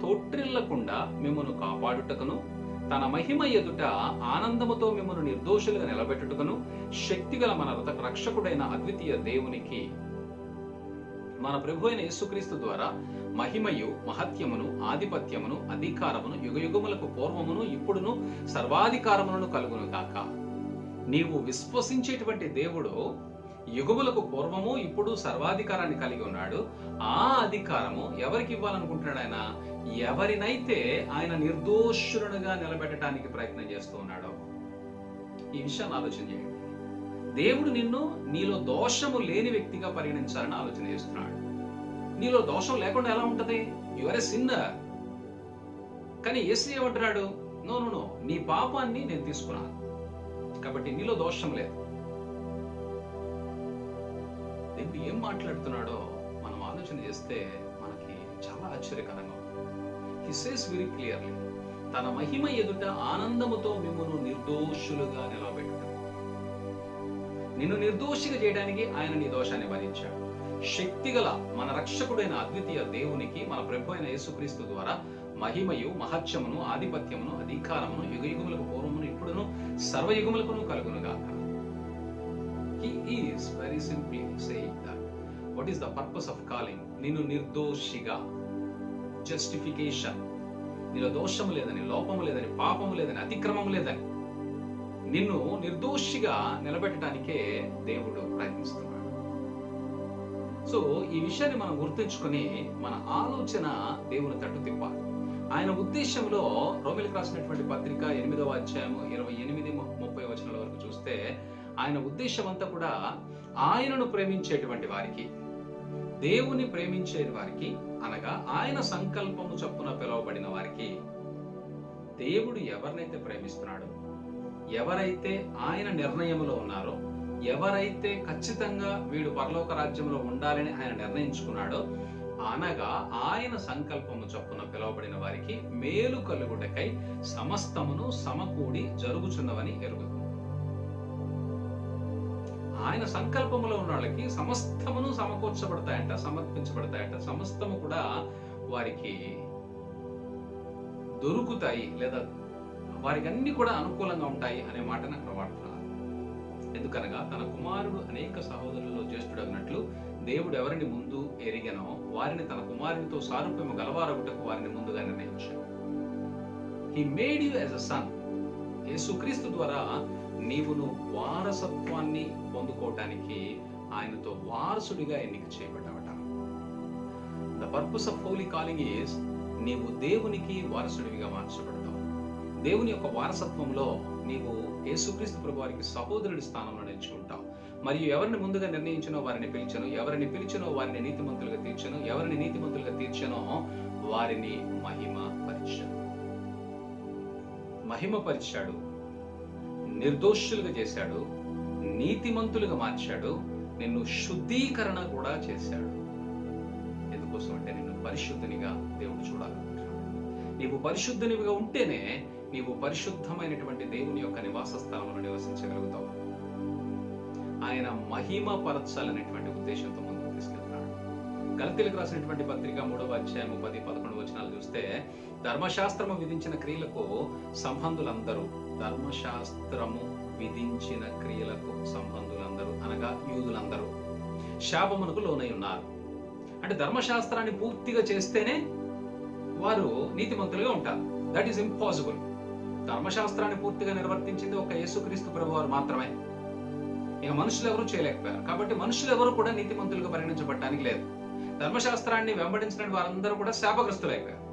తొట్టిల్లకుండా మిమ్మును కాపాడుటకును, తన మహిమ ఎదుట ఆనందముతో మిమ్మును నిర్దోషులుగా నిలబెట్టుటకును శక్తిగల మన రక్షకుడైన అద్వితీయ దేవునికి మన ప్రభు అయిన యేసుక్రీస్తు ద్వారా మహిమయు మహత్యమును ఆధిపత్యమును అధికారమును యుగయుగములకు పూర్వమును ఇప్పుడును సర్వాధికారములను కలుగును గాక. నీవు విశ్వసించేటువంటి దేవుడు యుగములకు పూర్వము ఇప్పుడు సర్వాధికారాన్ని కలిగి ఉన్నాడు. ఆ అధికారము ఎవరికి ఇవ్వాలనుకుంటున్నాడు ఆయన? ఎవరినైతే ఆయన నిర్దోషులుగా నిలబెట్టడానికి ప్రయత్నం చేస్తూ ఉన్నాడో. ఈ విషయాన్ని ఆలోచన చేయండి. దేవుడు నిన్ను నీలో దోషము లేని వ్యక్తిగా పరిగణించాలని ఆలోచన చేస్తున్నాడు. నీలో దోషం లేకుండా ఎలా ఉంటది? You are a sinner. కానీ యేసు ఏమంటున్నాడు? నో నో నో, నీ పాపాన్ని నేను తీసుకున్నాను కాబట్టి నీలో దోషం లేదు. దేవుడు ఏం మాట్లాడుతున్నాడో మనం ఆలోచన చేస్తే మనకి చాలా ఆశ్చర్యకరంగా ఉంది. హి సేస్ వెరీ క్లియర్లీ, తన మహిమ ఎదుట ఆనందముతో మిమ్మును నిర్దోషులుగా నిలబెట్టాడు. నిన్ను నిర్దోషిగా చేయడానికి ఆయన నీ దోషాన్ని భరించాడు. శక్తిగల మన రక్షకుడైన అద్వితీయ దేవునికి మన ప్రభు అయిన యేసుక్రీస్తు ద్వారా మహిమయు మహత్యమును ఆధిపత్యమును అధికారమును యుగయుగములకు పూర్వమును ఇప్పుడును సర్వయుగములకును కలుగునుగాక. He is very simply saying that what is the purpose of calling? నిన్ను నిర్దోషిగా, జస్టిఫికేషన్. నీలో దోషము లేదని, లోపము లేదని, పాపము లేదని, అతిక్రమము లేదని నిన్ను నిర్దోషిగా నిలబెట్టడానికే దేవుడు ప్రయత్నిస్తున్నాడు. సో ఈ విషయాన్ని మనం గుర్తుంచుకొని మన ఆలోచన దేవుని తట్టు తిప్పాలి. ఆయన ఉద్దేశంలో రోమీయులకు రాసినటువంటి పత్రిక 8వ అధ్యాయము 28-30 వచనాల వరకు చూస్తే ఆయన ఉద్దేశం అంతా కూడా ఆయనను ప్రేమించేటువంటి వారికి, దేవుని ప్రేమించే వారికి, అనగా ఆయన సంకల్పము చొప్పున పిలువబడిన వారికి, దేవుడు ఎవరినైతే ప్రేమిస్తున్నాడో, ఎవరైతే ఆయన నిర్ణయంలో ఉన్నారో, ఎవరైతే ఖచ్చితంగా వీడు పరలోక రాజ్యంలో ఉండాలని ఆయన నిర్ణయించుకున్నాడో, అనగా ఆయన సంకల్పము చొప్పున పిలువబడిన వారికి మేలు కలుగుటకై సమస్తమును సమకూడి జరుగుచున్నవని ఎరుగుతుంది. ఆయన సంకల్పములో ఉన్న వాళ్ళకి సమస్తమును సమకూర్చబడతాయంట, సమర్పించబడతాయంట. సమస్తము కూడా వారికి దొరుకుతాయి, లేదా వారికి అన్ని కూడా అనుకూలంగా ఉంటాయి అనే మాటను అక్కడ వాడుతున్నారు. ఎందుకనగా తన కుమారుడు అనేక సహోదరులలో జ్యేష్ఠుడగినట్లు దేవుడు ఎవరిని ముందు ఎరిగనో వారిని తన కుమారునితో సారూప్యము గలవారగుటకు వారిని ముందుగా నిర్ణయించాడు. He made you as a son. Jesus Christ ద్వారా నీవును వారసత్వాన్ని పొందుకోవటానికి ఆయనతో వారసుడిగా ఎన్నిక చేయబడ్డావట. The purpose of holy calling is నీవు దేవునికి వారసుడివిగా మార్చబడతావు. దేవుని యొక్క వారసత్వంలో నీవు యేసుక్రీస్తు ప్రభు వారికి సహోదరుడి స్థానంలో నిలుచుకుంటావు. మరియు ఎవరిని ముందుగా నిర్ణయించినో వారిని పిలిచను, ఎవరిని పిలిచినో వారిని నీతిమంతులుగా తీర్చను, ఎవరిని నీతిమంతులుగా తీర్చనో వారిని మహిమపరిచాడు, నిర్దోషులుగా చేశాడు, నీతిమంతులుగా మార్చాడు, నిన్ను శుద్ధీకరణ కూడా చేశాడు. ఎందుకోసం అంటే నిన్ను పరిశుద్ధునిగా దేవుడు చూడాలనుకుంటున్నాడు. నీవు పరిశుద్ధునిగా ఉంటేనే నీవు పరిశుద్ధమైనటువంటి దేవుని యొక్క నివాస స్థలంలో నివసించగలుగుతావు. ఆయన మహిమ పరచాలనేటువంటి ఉద్దేశంతో ముందుకు తీసుకెళ్తున్నాడు. గలతీయులకు రాసినటువంటి పత్రిక 3వ అధ్యాయము 10-11 వచనాలు చూస్తే, ధర్మశాస్త్రము విధించిన క్రియలకు సంబంధులందరూ, ధర్మశాస్త్రము విధించిన క్రియలకు సంబంధులందరూ అనగా యూదులందరూ శాపమునకు లోనై ఉన్నారు. అంటే ధర్మశాస్త్రాన్ని పూర్తిగా చేస్తేనే వారు నీతిమంతులుగా ఉంటారు. That is impossible. ధర్మశాస్త్రాన్ని పూర్తిగా నిర్వర్తించింది ఒక యేసుక్రీస్తు ప్రభువారు మాత్రమే. ఇక మనుషులు ఎవరు చేయలేకపోయారు. కాబట్టి మనుషులు ఎవరు కూడా నీతిమంతులుగా పరిగణించబడటానికి లేదు. ధర్మశాస్త్రాన్ని వెంబడించిన వారందరూ కూడా శాపగ్రస్తులైపోయారు.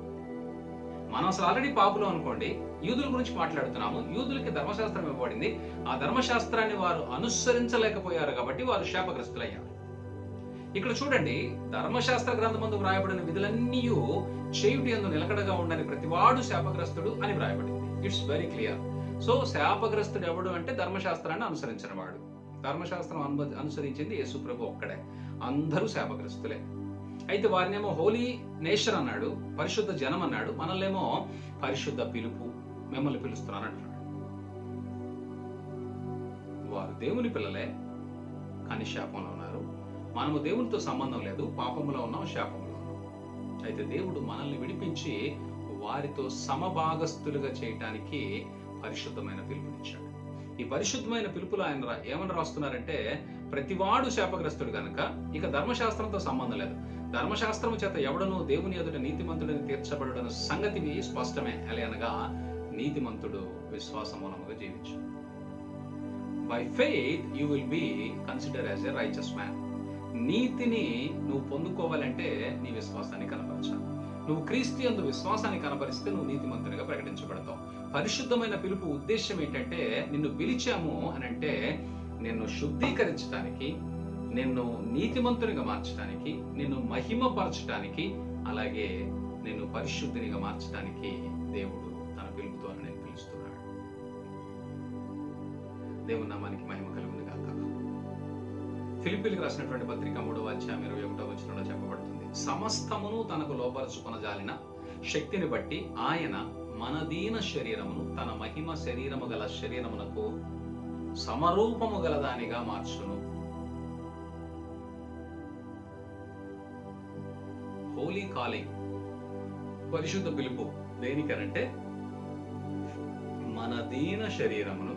మనం అసలు ఆల్రెడీ పాపులు అనుకోండి. యూదుల గురించి మాట్లాడుతున్నాము. యూదులకి ధర్మశాస్త్రం ఇవ్వబడింది. ఆ ధర్మశాస్త్రాన్ని వారు అనుసరించలేకపోయారు కాబట్టి వారు శాపగ్రస్తులయ్యారు. ఇక్కడ చూడండి, ధర్మశాస్త్ర గ్రంథమందు వ్రాయబడిన విధులన్నీ చేయుటి యందు నిలకడగా ఉండని ప్రతివాడు శాపగ్రస్తుడు అని వ్రాయబడింది. It's very clear. సో శాపగ్రస్తుడు ఎవడు అంటే ధర్మశాస్త్రాన్ని అనుసరించిన వాడు. ధర్మశాస్త్రం అనుసరించింది యేసు ప్రభు ఒక్కడే. అందరూ శాపగ్రస్తులే. అయితే వారినేమో హోలీ నేషన్ అన్నాడు, పరిశుద్ధ జనం అన్నాడు. మనల్నేమో పరిశుద్ధ పిలుపు, మిమ్మల్ని పిలుస్తున్నాను అంటున్నాడు. వారు దేవుని పిల్లలే కానీ శాపంలో ఉన్నారు. మనము దేవునితో సంబంధం లేదు, పాపములో ఉన్నాం, శాపంలో ఉన్నాం. అయితే దేవుడు మనల్ని విడిపించి వారితో సమభాగస్తులుగా చేయటానికి పరిశుద్ధమైన పిలుపునిచ్చాడు. ఈ పరిశుద్ధమైన పిలుపులో ఆయన ఏమని రాస్తున్నారంటే, ప్రతివాడు శాపగ్రస్తుడు గనుక ఇక ధర్మశాస్త్రంతో సంబంధం లేదు. ధర్మశాస్త్రము చేత ఎవడను దేవుని ఎదుట నీతిమంతుడిని తీర్చబడడం సంగతి స్పష్టమే. అనగా నీతిమంతుడు విశ్వాస మూలముగా జీవించు. By faith you will be consider as a righteous man. నీతిని నువ్వు పొందుకోవాలంటే నీ విశ్వాసాన్ని కనపరచాలి. నువ్వు క్రీస్తు యందు విశ్వాసాన్ని కనపరిస్తే నువ్వు నీతిమంతునిగా ప్రకటించబడతావు. పరిశుద్ధమైన పిలుపు ఉద్దేశం ఏంటంటే, నిన్ను పిలిచాము అని అంటే నిన్ను శుద్ధీకరించడానికి, నిన్ను నీతిమంతునిగా మార్చడానికి, నిన్ను మహిమపరచడానికి, అలాగే నిన్ను పరిశుద్ధినిగా మార్చడానికి దేవుడు తన పిలుపుతో నేను పిలుస్తున్నాడు. దేవుని నామానికి మహిమ కలుగును గాక. ఫిలిప్పీలకు రాసినటువంటి పత్రిక 3వ అధ్యాయం 21వ వచనంలో చెప్పబడుతుంది, సమస్తమును తనకు లోపరుచుకొనజాలిన శక్తిని బట్టి ఆయన మన దీన శరీరమును తన మహిమ శరీరము గల శరీరమునకు సమరూపము గలదానిగా మార్చును. హోలీ కాలింగ్, పరిశుద్ధ పిలుపు దేనికనంటే మన దీన శరీరమును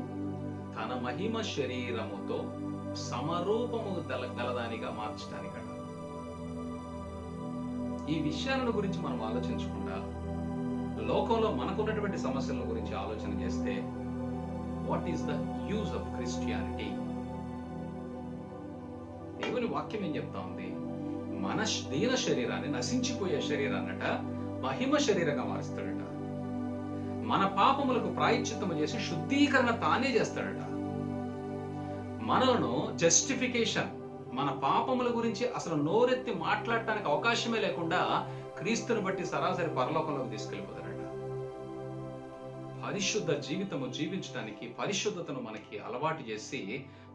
తన మహిమ శరీరముతో సమరూపము గలదానిగా మార్చడానికట. ఈ విషయాలను గురించి మనం ఆలోచించకుండా లోకంలో మనకున్నటువంటి సమస్యల గురించి ఆలోచన చేస్తే what is the use of Christianity? దేవుని వాక్యం ఏం చెప్తా ఉంది? మన దీన శరీరాన్ని, నశించిపోయే శరీరాన్నట మహిమ శరీరంగా మారుస్తాడట. మన పాపములకు ప్రాయశ్చిత్తము చేసి శుద్ధీకరణ తానే చేస్తాడట. మనలను జస్టిఫికేషన్, మన పాపముల గురించి అసలు నోరెత్తి మాట్లాడటానికి అవకాశమే లేకుండా క్రీస్తుని బట్టి సరాసరి పరలోకంలోకి తీసుకెళ్ళిపోతాడట. పరిశుద్ధ జీవితము జీవించడానికి పరిశుద్ధతను మనకి అలవాటు చేసి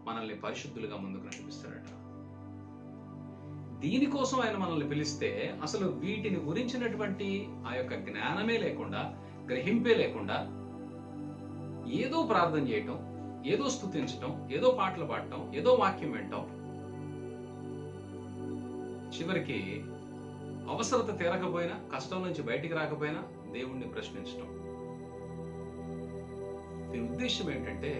మనల్ని పరిశుద్ధులుగా ముందుకు నడిపిస్తాడట. దీనికోసం ఆయన మనల్ని పిలిస్తే అసలు వీటిని గురించినటువంటి ఆ యొక్క జ్ఞానమే లేకుండా, గ్రహింపే లేకుండా ఏదో ప్రార్థన చేయటం, ఏదో స్తుతించటం, ఏదో పాటలు పాడటం, ఏదో వాక్యం వినటం, చివరికి అవసరత తీరకపోయినా, కష్టం నుంచి బయటికి రాకపోయినా దేవుణ్ణి ప్రశ్నించటం. దీని ఉద్దేశం ఏంటంటే,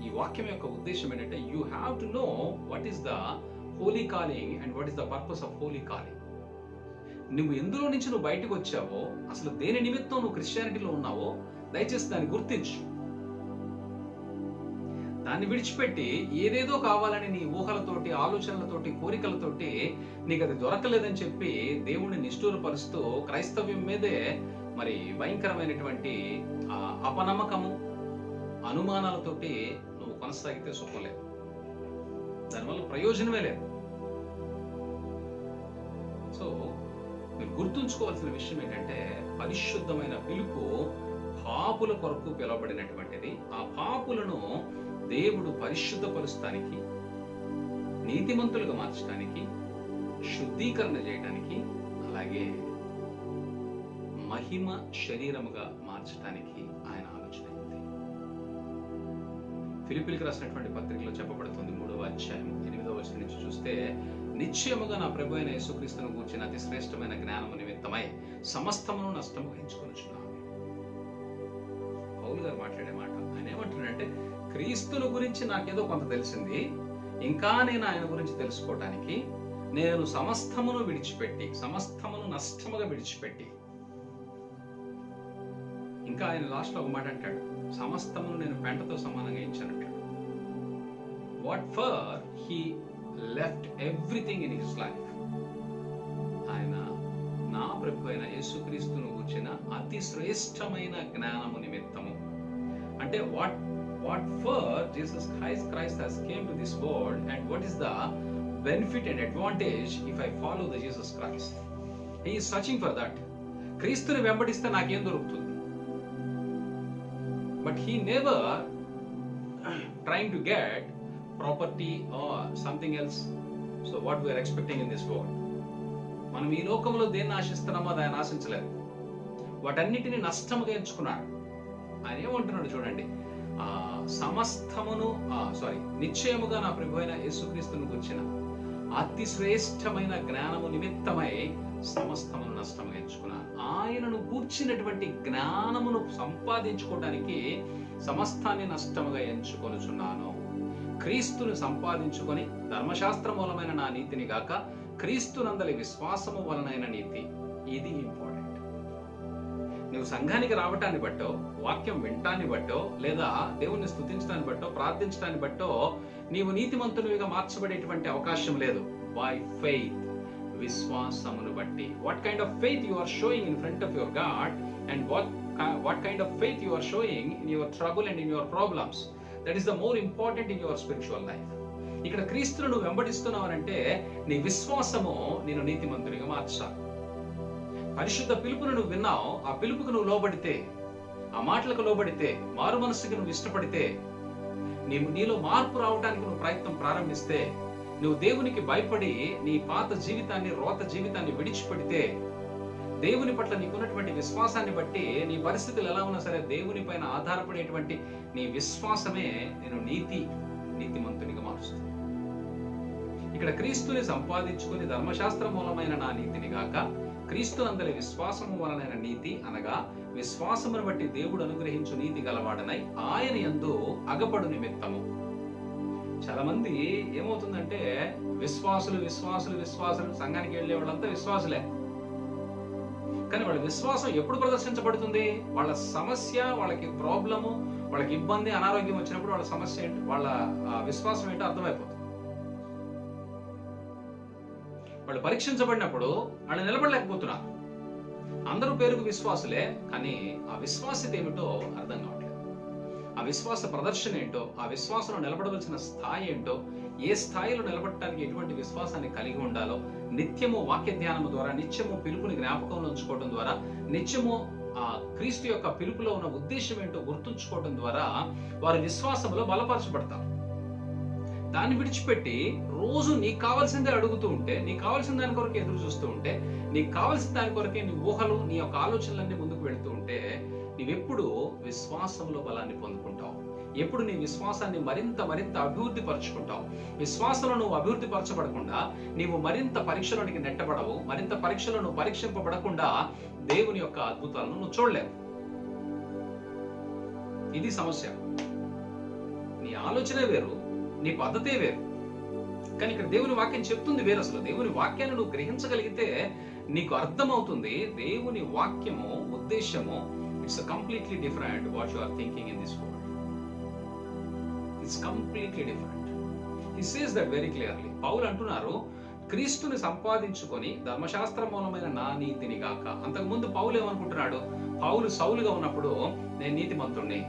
ఈ వాక్యం యొక్క ఉద్దేశం ఏంటంటే, you have to know what is the holy calling and what is the purpose of holy calling. నువ్వు ఎందులో నుంచి నువ్వు బయటకు వచ్చావో, అసలు దేని నిమిత్తం నువ్వు క్రిస్టియానిటీలో ఉన్నావో దయచేసి దాన్ని గుర్తించు. దాన్ని విడిచిపెట్టి ఏదేదో కావాలని నీ ఊహలతోటి, ఆలోచనలతోటి, కోరికలతోటి నీకు అది దొరకలేదని చెప్పి దేవుణ్ణి నిష్ఠూరపరుస్తూ క్రైస్తవ్యం మీదే మరి భయంకరమైనటువంటి అపనమ్మకము, అనుమానాలతోటి నువ్వు కొనసాగితే సుఖలేదు. దానివల్ల ప్రయోజనమే లేదు. సో మీరు గుర్తుంచుకోవాల్సిన విషయం ఏంటంటే, పరిశుద్ధమైన పిలుపు పాపుల కొరకు పిలువబడినటువంటిది. ఆ పాపులను దేవుడు పరిశుద్ధపరుస్తానికి, నీతిమంతులుగా మార్చడానికి, శుద్ధీకరణ చేయడానికి, అలాగే మహిమ శరీరముగా మార్చడానికి ఆయన ఆలోచన ఉంది. ఫిలిప్పీలకు రాసినటువంటి పత్రికలో చెప్పబడుతుంది 3వ అధ్యాయం 8వ వచనం నుంచి చూస్తే, నిశ్చయముగా నా ప్రభు అయిన యేసుక్రీస్తును గూర్చిన అతి శ్రేష్టమైన జ్ఞానము నిమిత్తమై సమస్తమును నష్టము వహించుకొనుచున్నాను. పౌలు గారు మాట్లాడే మాట. ఆయన ఏమంటున్నాడంటే, క్రీస్తుని గురించి నాకేదో కొంత తెలిసింది, ఇంకా నేను ఆయన గురించి తెలుసుకోవటానికి నేను సమస్తమును విడిచిపెట్టి, సమస్తమును నష్టముగా విడిచిపెట్టి, ఇంకా ఆయన లాస్ట్ లో ఒక మాట అంటాడు, సమస్తమును నేను పెంటతో సమానంగా ఎంచానంటాడు. What for he left everything in his life. ఆయన నా ప్రభు అయిన యేసుక్రీస్తును గూర్చిన అతి శ్రేష్టమైన జ్ఞానము నిమిత్తము, అంటే what for Jesus Christ has came to this world and what is the benefit and advantage if I follow the Jesus Christ. He is searching for that. క్రీస్తుని వెంబడిస్తే నాకేం దొరుకుతుంది? But he never trying to get property or something else. So what we are expecting in this world. మనం ఈ లోకంలో దేన్ని ఆశిస్తున్నామో అది ఆయన ఆశించలేదు. వాటన్నిటిని నష్టముగా ఎంచుకున్నాడు. ఆయన ఏమంటున్నాడు చూడండి, సమస్తమును నిశ్చయముగా నా ప్రభు అయిన యేసుక్రీస్తును గుర్చిన అతి శ్రేష్టమైన జ్ఞానము నిమిత్తమై సమస్తమును నష్టముగా ఎంచుకున్నాను. ఆయనను గూర్చినటువంటి జ్ఞానమును సంపాదించుకోవడానికి సమస్తాన్ని నష్టముగా ఎంచుకొనుచున్నాను. క్రీస్తును సంపాదించుకొని ధర్మశాస్త్ర మూలమైన నా నీతిని గాక క్రీస్తునందలి విశ్వాసము వలనైన నీతి, ఇది ఇంపార్టెంట్. నువ్వు సంఘానికి రావటాన్ని బట్టో, వాక్యం వినటాన్ని బట్టో, లేదా దేవుణ్ణి స్తుతించడాన్ని బట్టో, ప్రార్థించడాన్ని బట్టో నీవు నీతిమంతునివిగా మార్చబడేటువంటి అవకాశం లేదు. బై ఫెయిత్, విశ్వాసమును బట్టి. What kind of faith you are showing in front of your god and what kind of faith you are showing in your trouble and in your problems, that is the more important in your spiritual life. ఇక్కడ క్రీస్తును నువ్వు వెంబడిస్తున్నావనంటే నీ విశ్వాసము నేను నీతిమంతునిగా మార్చాలి. పరిశుద్ధ పిలుపును నువ్వు విన్నావు, ఆ పిలుపుకు నువ్వు లోబడితే, ఆ మాటలకు లోబడితే, మారు మనస్సుకి నువ్వు ఇష్టపడితే, నీలో మార్పు రావడానికి నువ్వు ప్రయత్నం ప్రారంభిస్తే, నువ్వు దేవునికి భయపడి నీ పాత జీవితాన్ని, రోత జీవితాన్ని విడిచిపెడితే, దేవుని పట్ల నీకున్నటువంటి విశ్వాసాన్ని బట్టి నీ పరిస్థితులు ఎలా ఉన్నా సరే దేవుని పైన ఆధారపడేటువంటి నీ విశ్వాసమే నేను నీతిమంతునిగా మారుస్తుంది. ఇక్కడ క్రీస్తుని సంపాదించుకుని ధర్మశాస్త్ర మూలమైన నా నీతిని గాక క్రీస్తునందలి విశ్వాసము వలనైన నీతి అనగా విశ్వాసమును బట్టి దేవుడు అనుగ్రహించు నీతి గలవాడనై ఆయన యందు అగపడు నిమిత్తము. చాలా మంది ఏమవుతుందంటే విశ్వాసులు సంఘానికి వెళ్ళే వాళ్ళంతా విశ్వాసులే, కానీ వాళ్ళ విశ్వాసం ఎప్పుడు ప్రదర్శించబడుతుంది? వాళ్ళ సమస్య, వాళ్ళకి ప్రాబ్లము, వాళ్ళకి ఇబ్బంది, అనారోగ్యం వచ్చినప్పుడు వాళ్ళ సమస్య ఏంటి, వాళ్ళ విశ్వాసం ఏంటో అర్థమైపోతుంది. వాళ్ళు పరీక్షించబడినప్పుడు వాళ్ళు నిలబడలేకపోతున్నారు. అందరూ పేరుకు విశ్వాసులే, కానీ ఆ విశ్వాసత ఏమిటో అర్థం కావట్లేదు. ఆ విశ్వాస ప్రదర్శన ఏంటో, ఆ విశ్వాసంలో నిలబడవలసిన స్థాయి ఏంటో, ఏ స్థాయిలో నిలబడటానికి ఎటువంటి విశ్వాసాన్ని కలిగి ఉండాలో, నిత్యము వాక్య ధ్యానము ద్వారా, నిత్యము పిలుపుని జ్ఞాపకంలో ఉంచుకోవడం ద్వారా, నిత్యము ఆ క్రీస్తు యొక్క పిలుపులో ఉన్న ఉద్దేశం ఏంటో గుర్తుంచుకోవడం ద్వారా వారి విశ్వాసంలో బలపరచబడతారు. దాన్ని విడిచిపెట్టి రోజు నీకు కావాల్సిందే అడుగుతూ ఉంటే, నీకు కావాల్సిన దాని కొరకే ఎదురు చూస్తూ ఉంటే, నీకు కావాల్సిన దాని కొరకే నీ ఊహలు, నీ యొక్క ఆలోచనలన్నీ ముందుకు వెళుతూ ఉంటే నీవెప్పుడు విశ్వాసంలో బలాన్ని పొందుకుంటావు? ఎప్పుడు నీ విశ్వాసాన్ని మరింత అభివృద్ధి పరుచుకుంటావు? విశ్వాసంలో నువ్వు అభివృద్ధి పరచబడకుండా నీవు మరింత పరీక్షలోనికి నెట్టబడవు. మరింత పరీక్షలో నువ్వు పరీక్షింపబడకుండా దేవుని యొక్క అద్భుతాలను నువ్వు చూడలేవు. ఇది సమస్య. నీ ఆలోచనే వేరు, నీ పద్ధతే వేరు, కానీ ఇక్కడ దేవుని వాక్యం చెప్తుంది వేరు. అసలు దేవుని వాక్యాన్ని నువ్వు గ్రహించగలిగితే నీకు అర్థమవుతుంది దేవుని వాక్యము ఉద్దేశము. It's completely different what you are thinking in this world. It's completely different. He says that very clearly. పౌలు అంటున్నారు, క్రీస్తుని సంపాదించుకొని ధర్మశాస్త్ర మూలమైన నా నీతిని గాక. అంతకుముందు పౌలు ఏమనుకుంటున్నాడు? పౌలు సౌలుగా ఉన్నప్పుడు నేను నీతిమంతుణ్ణి,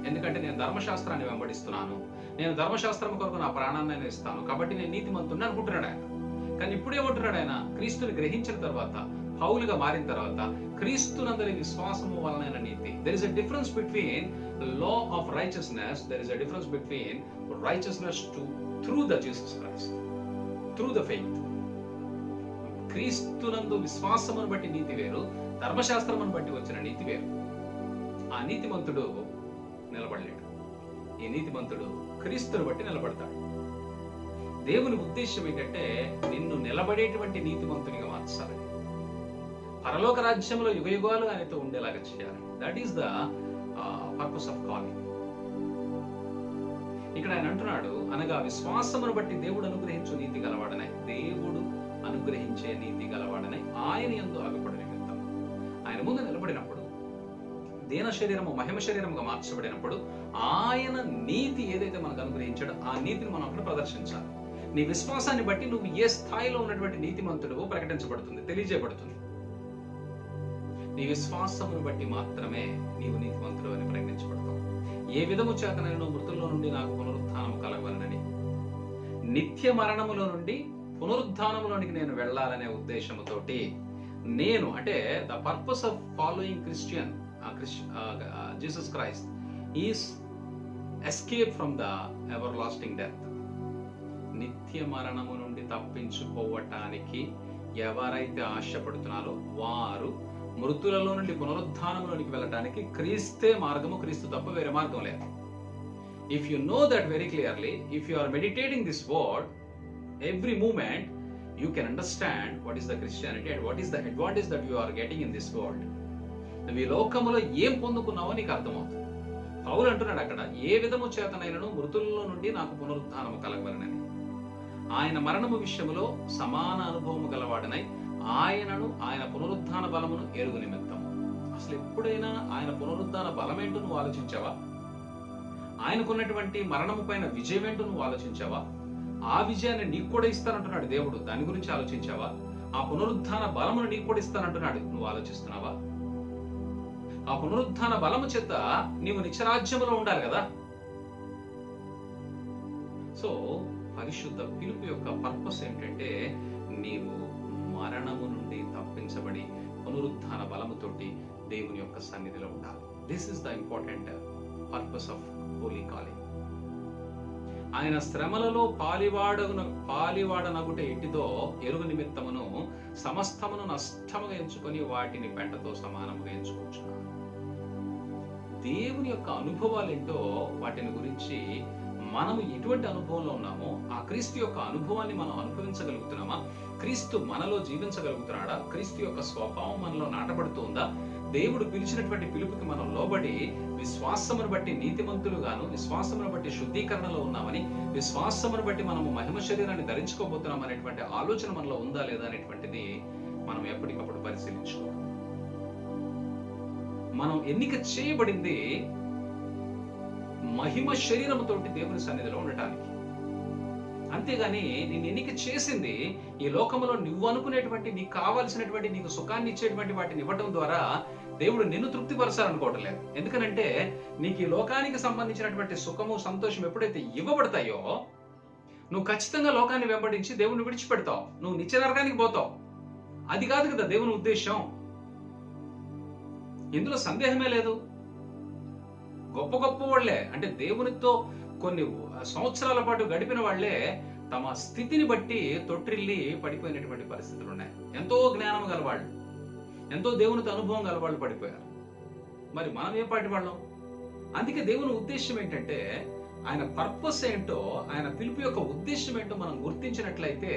ఎందుకంటే నేను ధర్మశాస్త్రాన్ని వెంబడిస్తున్నాను, నేను ధర్మశాస్త్రం కొరకు నా ప్రాణాన్ని ఇస్తాను, కాబట్టి నేను నీతిమంతుణ్ణి అనుకుంటున్నాడు ఆయన. కానీ ఇప్పుడు ఏమంటున్నాడు ఆయన? క్రీస్తుని గ్రహించిన తర్వాత, పౌలుగా మారిన తర్వాత, క్రీస్తునందలి విశ్వాసము వలనైన నీతి. There is a difference between the law of righteousness. There is a difference between righteousness through the Jesus Christ, through the faith. క్రీస్తునందు విశ్వాసమును బట్టి నీతి వేరు, ధర్మశాస్త్రమును బట్టి వచ్చిన నీతి వేరు. ఆ నీతిమంతుడు నిలబడలేడు. ఈ నీతిమంతుడు క్రీస్తుని బట్టి నిలబడతాడు. దేవుని ఉద్దేశం ఏంటంటే నిన్ను నిలబడేటువంటి నీతిమంతునిగా మార్చాలి. పరలోక రాజ్యంలో యుగయుగాలు ఆయనతో ఉండేలాగా చేయాలి. That is the purpose of calling. ఇక్కడ ఆయన అంటున్నాడు, అనగా విశ్వాసమును బట్టి దేవుడు అనుగ్రహించు నీతి గలవాడనే, దేవుడు అనుగ్రహించే నీతి గలవాడనే ఆయన యందు అగపడు నిమిత్తం. ఆయన ముందు నిలబడినప్పుడు, దీన శరీరము మహిమ శరీరముగా మార్చబడినప్పుడు, ఆయన నీతి ఏదైతే మనకు అనుగ్రహించాడో ఆ నీతిని మనం అక్కడ ప్రదర్శించాలి. నీ విశ్వాసాన్ని బట్టి నువ్వు ఏ స్థాయిలో ఉన్నటువంటి నీతిమంతుడు ప్రకటించబడుతుంది, తెలియజేయబడుతుంది. నీ విశ్వాసమును బట్టి మాత్రమే నీవు నీతిమంతుడు అని ప్రకటించబడతావు. ఏ విధము చేత నేను మృతుల్లో నుండి నాకు పునరుత్థానం కలగవలనని, నిత్య మరణములో నుండి పునరుత్థానములోనికి నేను వెళ్ళాలనే ఉద్దేశముతోటి నేను, అంటే the purpose of following Jesus Christ is escape from the ever lasting death. నిత్య మరణము నుండి తప్పించుకోవటానికి ఎవరైతే ఆశపడుతున్నారో వారు మృతులలో నుండి పునరుత్థానంలోనికి వెళ్ళడానికి క్రీస్తే మార్గము, క్రీస్తు తప్ప వేరే మార్గం లేదు. If you know that very clearly, if you are meditating this word every moment, you can understand what is the Christianity and what is the advantage that you are getting in this world. నువ్వు ఈ లోకములో ఏం పొందుకున్నావో నీకు అర్థమవుతుంది. పౌలు అంటున్నాడు అక్కడ, ఏ విధము చేతనైనను మృతుల్లో నుండి నాకు పునరుత్థానము కలగవలనని. ఆయన మరణము విషయములో సమాన అనుభవము గలవాడనై ఆయనను, ఆయన పునరుత్థాన బలమును ఎరుగు నిమిత్తం. అసలు ఎప్పుడైనా ఆయన పునరుద్ధాన బలమేంటో నువ్వు ఆలోచించావా? ఆయనకున్నటువంటి మరణము పైన విజయం ఏంటో నువ్వు ఆలోచించావా? ఆ విజయాన్ని నీకు కూడా ఇస్తానంటున్నాడు దేవుడు, దాని గురించి ఆలోచించావా? ఆ పునరుద్ధాన బలమును నీకు కూడా ఇస్తానంటున్నాడు, నువ్వు ఆలోచిస్తున్నావా? ఆ పునరుద్ధాన బలము చేత నీవు నిత్యరాజ్యములో ఉండాలి కదా. సో పరిశుద్ధ పిలుపు యొక్క పర్పస్ ఏంటంటే నీవు మరణము నుండి తప్పించబడి పునరుద్ధాన బలముతోటి దేవుని యొక్క సన్నిధిలో ఉండాలి. This is the important purpose of holy calling. ఆయన శ్రమలలో పాలివాడనగుట ఎట్టిదో ఎరుగు నిమిత్తమును సమస్తమును నష్టముగా ఎంచుకొని వాటిని పెంటతో సమానముగా ఎంచుకుంటున్నాను. దేవుని యొక్క అనుభవాలు ఏంటో వాటిని గురించి మనము ఎటువంటి అనుభవంలో ఉన్నామో ఆ క్రీస్తు యొక్క అనుభవాన్ని మనం అనుభవించగలుగుతున్నామా? క్రీస్తు మనలో జీవించగలుగుతున్నాడా? క్రీస్తు యొక్క స్వభావం మనలో నాటబడుతుందా? దేవుడు పిలిచినటువంటి పిలుపుకి మనం లోబడి విశ్వాసమును బట్టి నీతిమంతులుగాను, విశ్వాసమును బట్టి శుద్ధీకరణలో ఉన్నామని, విశ్వాసమును బట్టి మనము మహిమ శరీరాన్ని ధరించుకోబోతున్నాం అనేటువంటి ఆలోచన మనలో ఉందా లేదా అనేటువంటిది మనం ఎప్పటికప్పుడు పరిశీలించుకోవాలి. మనం ఎన్నిక చేయబడింది మహిమ శరీరముతోటి దేవుని సన్నిధిలో ఉండటానికి. అంతేగాని నేను ఎన్నిక చేసింది ఈ లోకంలో నువ్వు అనుకునేటువంటి, నీకు కావాల్సినటువంటి, నీకు సుఖాన్ని ఇచ్చేటువంటి వాటిని ఇవ్వటం ద్వారా దేవుడు నిన్ను తృప్తిపరచాలనుకోవటం లేదు. ఎందుకనంటే నీకు ఈ లోకానికి సంబంధించినటువంటి సుఖము, సంతోషం ఎప్పుడైతే ఇవ్వబడతాయో నువ్వు ఖచ్చితంగా లోకాన్ని వెంబడించి దేవుని విడిచిపెడతావు, నువ్వు నిత్య నరకానికి పోతావు. అది కాదు కదా దేవుని ఉద్దేశం. ఇందులో సందేహమే లేదు. గొప్ప గొప్ప వాళ్ళే, అంటే దేవునితో కొన్ని సంవత్సరాల పాటు గడిపిన వాళ్లే తమ స్థితిని బట్టి తొట్టిల్లి పడిపోయినటువంటి పరిస్థితులు ఉన్నాయి. ఎంతో జ్ఞానం గలవాళ్ళు, ఎంతో దేవునితో అనుభవం గలవాళ్ళు పడిపోయారు. మరి మనం ఏ పాటి వాళ్ళం? అందుకే దేవుని ఉద్దేశం ఏంటంటే, ఆయన పర్పస్ ఏంటో, ఆయన పిలుపు యొక్క ఉద్దేశం ఏంటో మనం గుర్తించినట్లయితే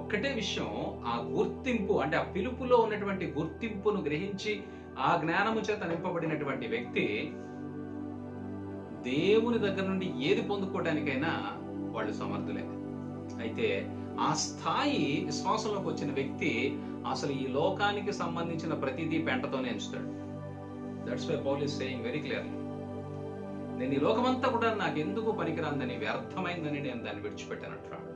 ఒక్కటే విషయం, ఆ గుర్తింపు అంటే ఆ పిలుపులో ఉన్నటువంటి గుర్తింపును గ్రహించి ఆ జ్ఞానము చేత నింపబడినటువంటి వ్యక్తి దేవుని దగ్గర నుండి ఏది పొందుకోవడానికైనా వాళ్ళు సమర్థులే. అయితే ఆ స్థాయి విశ్వాసంలోకి వచ్చిన వ్యక్తి అసలు ఈ లోకానికి సంబంధించిన ప్రతిదీ పెంటతోనే ఎంచుతాడు. That's why Paul is saying very clearly, నేను ఈ లోకమంతా కూడా నాకు ఎందుకు పనికిరాందని, వ్యర్థమైందని నేను దాన్ని విడిచిపెట్టానంటున్నాడు.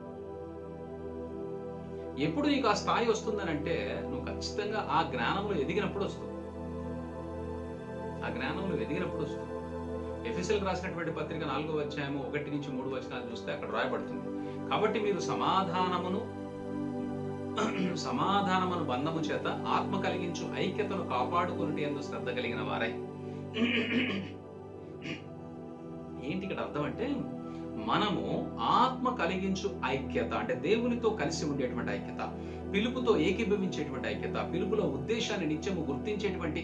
ఎప్పుడు నీకు ఆ స్థాయి వస్తుందని అంటే నువ్వు ఖచ్చితంగా ఆ జ్ఞానంలో ఎదిగినప్పుడు వస్తుంది. ఆ జ్ఞానంలో ఎదిగినప్పుడు వస్తుంది. ఎఫెసీయులకు రాసినటువంటి పత్రిక 4వ అధ్యాయము 1 నుంచి 3 వచనాలు చూస్తే అక్కడ రాయబడుతుంది, కాబట్టి మీరు సమాధానమును బంధము చేత ఆత్మ కలిగించు ఐక్యతను కాపాడుకున్నట్టు యందు శ్రద్ధ కలిగిన వారై. ఏంటి ఇక్కడ అర్థం అంటే, మనము ఆత్మ కలిగించు ఐక్యత అంటే దేవునితో కలిసి ఉండేటువంటి ఐక్యత, పిలుపుతో ఏకీభవించేటువంటి ఐక్యత, పిలుపులో ఉద్దేశాన్ని నిత్యము గుర్తించేటువంటి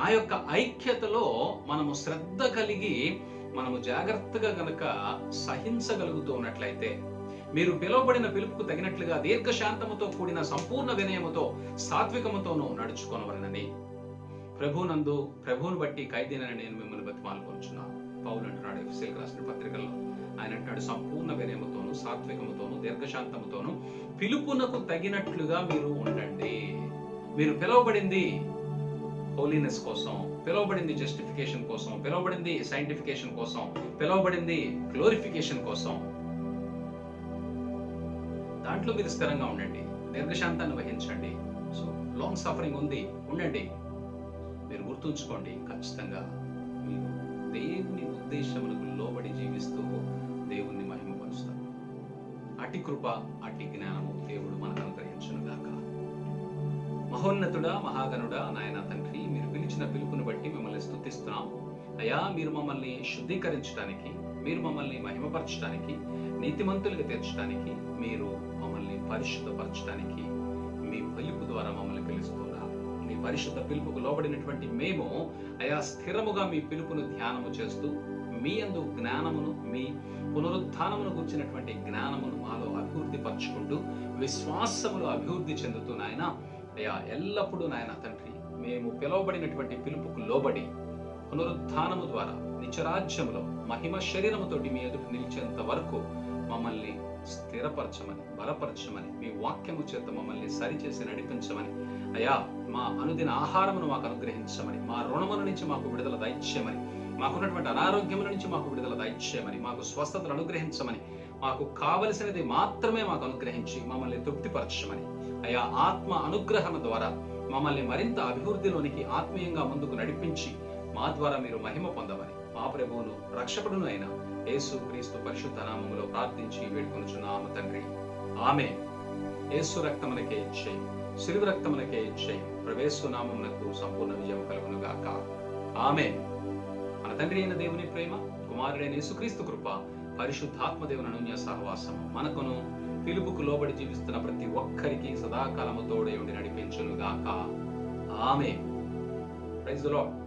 ఆ యొక్క ఐక్యతలో మనము శ్రద్ధ కలిగి మనము జాగ్రత్తగా గనక సహించగలుగుతూ ఉన్నట్లయితే, మీరు పిలువబడిన పిలుపుకు తగినట్లుగా దీర్ఘశాంతముతో కూడిన సంపూర్ణ వినయముతో సాత్వికముతోనూ నడుచుకోనవలెనని ప్రభువును బట్టి ఖైదీనని నేను మిమ్మల్ని బతిమాలుకొనుచున్నాను. పౌలు అంటున్నాడు ఎఫెసీయులకు రాసిన పత్రికల్లో. ఆయన అంటున్నాడు, సంపూర్ణ వినయముతోను సాత్వికముతోను దీర్ఘశాంతముతోను పిలుపునకు తగినట్లుగా మీరు ఉండండి. మీరు పిలువబడింది హోలీనెస్ కోసం, పిలువబడింది జస్టిఫికేషన్ కోసం, పిలువబడింది సైంటిఫికేషన్ కోసం, పిలువబడింది గ్లోరిఫికేషన్ కోసం. దాంట్లో మీరు స్థిరంగా ఉండండి, దీర్ఘశాంతాన్ని వహించండి. సో లాంగ్ సఫరింగ్ ఉండండి. మీరు గుర్తుంచుకోండి, ఖచ్చితంగా మీరు దేవుని ఉద్దేశములకు లోబడి జీవిస్తూ దేవుణ్ణి మహిమపరుస్తారు. అటి కృప, అటి జ్ఞానము దేవుడు మనకు అనుగ్రహించును గాక. మహోన్నతుడా, మహాగణుడా, నాయన తండ్రి, మీరు పిలిచిన పిలుపుని బట్టి మిమ్మల్ని స్తుతిస్తున్నాం. అయ్యా, మీరు మమ్మల్ని శుద్ధీకరించడానికి, మీరు మమ్మల్ని మహిమపరచడానికి, నీతిమంతులుగా తీర్చడానికి, మీరు మమ్మల్ని పరిశుద్ధపరచడానికి మీ పిలుపు ద్వారా మమ్మల్ని పిలుస్తున్నారు. మీ పరిశుద్ధ పిలుపుకు లోబడినటువంటి మేము అయా స్థిరముగా మీ పిలుపును ధ్యానము చేస్తూ మీ యందు జ్ఞానమును, మీ పునరుద్ధానమును గుర్చినటువంటి జ్ఞానమును మాలో అభివృద్ధి పరచుకుంటూ విశ్వాసములో అభివృద్ధి చెందుతూ నాయన అయా ఎల్లప్పుడూ నాయన తండ్రి, మేము పిలువబడినటువంటి పిలుపుకు లోబడి పునరుద్ధానము ద్వారా నిత్యరాజ్యములో మహిమ శరీరముతోటి మీ ఎదుట నిలిచేంత వరకు మమ్మల్ని స్థిరపరచమని, బలపరచమని, మీ వాక్యము చేత మమ్మల్ని సరిచేసి నడిపించమని, అయ్యా మా అనుదిన ఆహారమును మాకు అనుగ్రహించమని, మా రుణముల నుంచి మాకు విడుదల దయచేయమని, మాకున్నటువంటి అనారోగ్యముల నుంచి మాకు విడుదల దయచేయమని, మాకు స్వస్థతలు అనుగ్రహించమని, మాకు కావలసినది మాత్రమే మాకు అనుగ్రహించి మమ్మల్ని తృప్తిపరచమని, అయ్యా ఆత్మ అనుగ్రహం ద్వారా మమ్మల్ని మరింత అభివృద్ధిలోనికి ఆత్మీయంగా ముందుకు నడిపించి మా ద్వారా మీరు మహిమ పొందమని మా ప్రభువును రక్షకుడును అయిన యేసు క్రీస్తు పరిశుద్ధ నామములో ప్రార్థించి వేడుకొనుచున్నాము తండ్రి. ఆమేన్. యేసు రక్తమునకే జయం, శిలువ రక్తమునకే జయం, ప్రవేశు నామమునకు సంపూర్ణ విజయం కలుగును గాక. ఆమేన్. మన తండ్రి అయిన దేవుని ప్రేమ, కుమారుడైన యేసుక్రీస్తు కృప, పరిశుద్ధాత్మ దేవుని అన్యోన్య సహవాసం మనకును పిలుపుకు లోబడి జీవిస్తున్న ప్రతి ఒక్కరికి సదాకాలము తోడై ఉండి నడిపించును గాక. ఆమేన్. Praise the lord.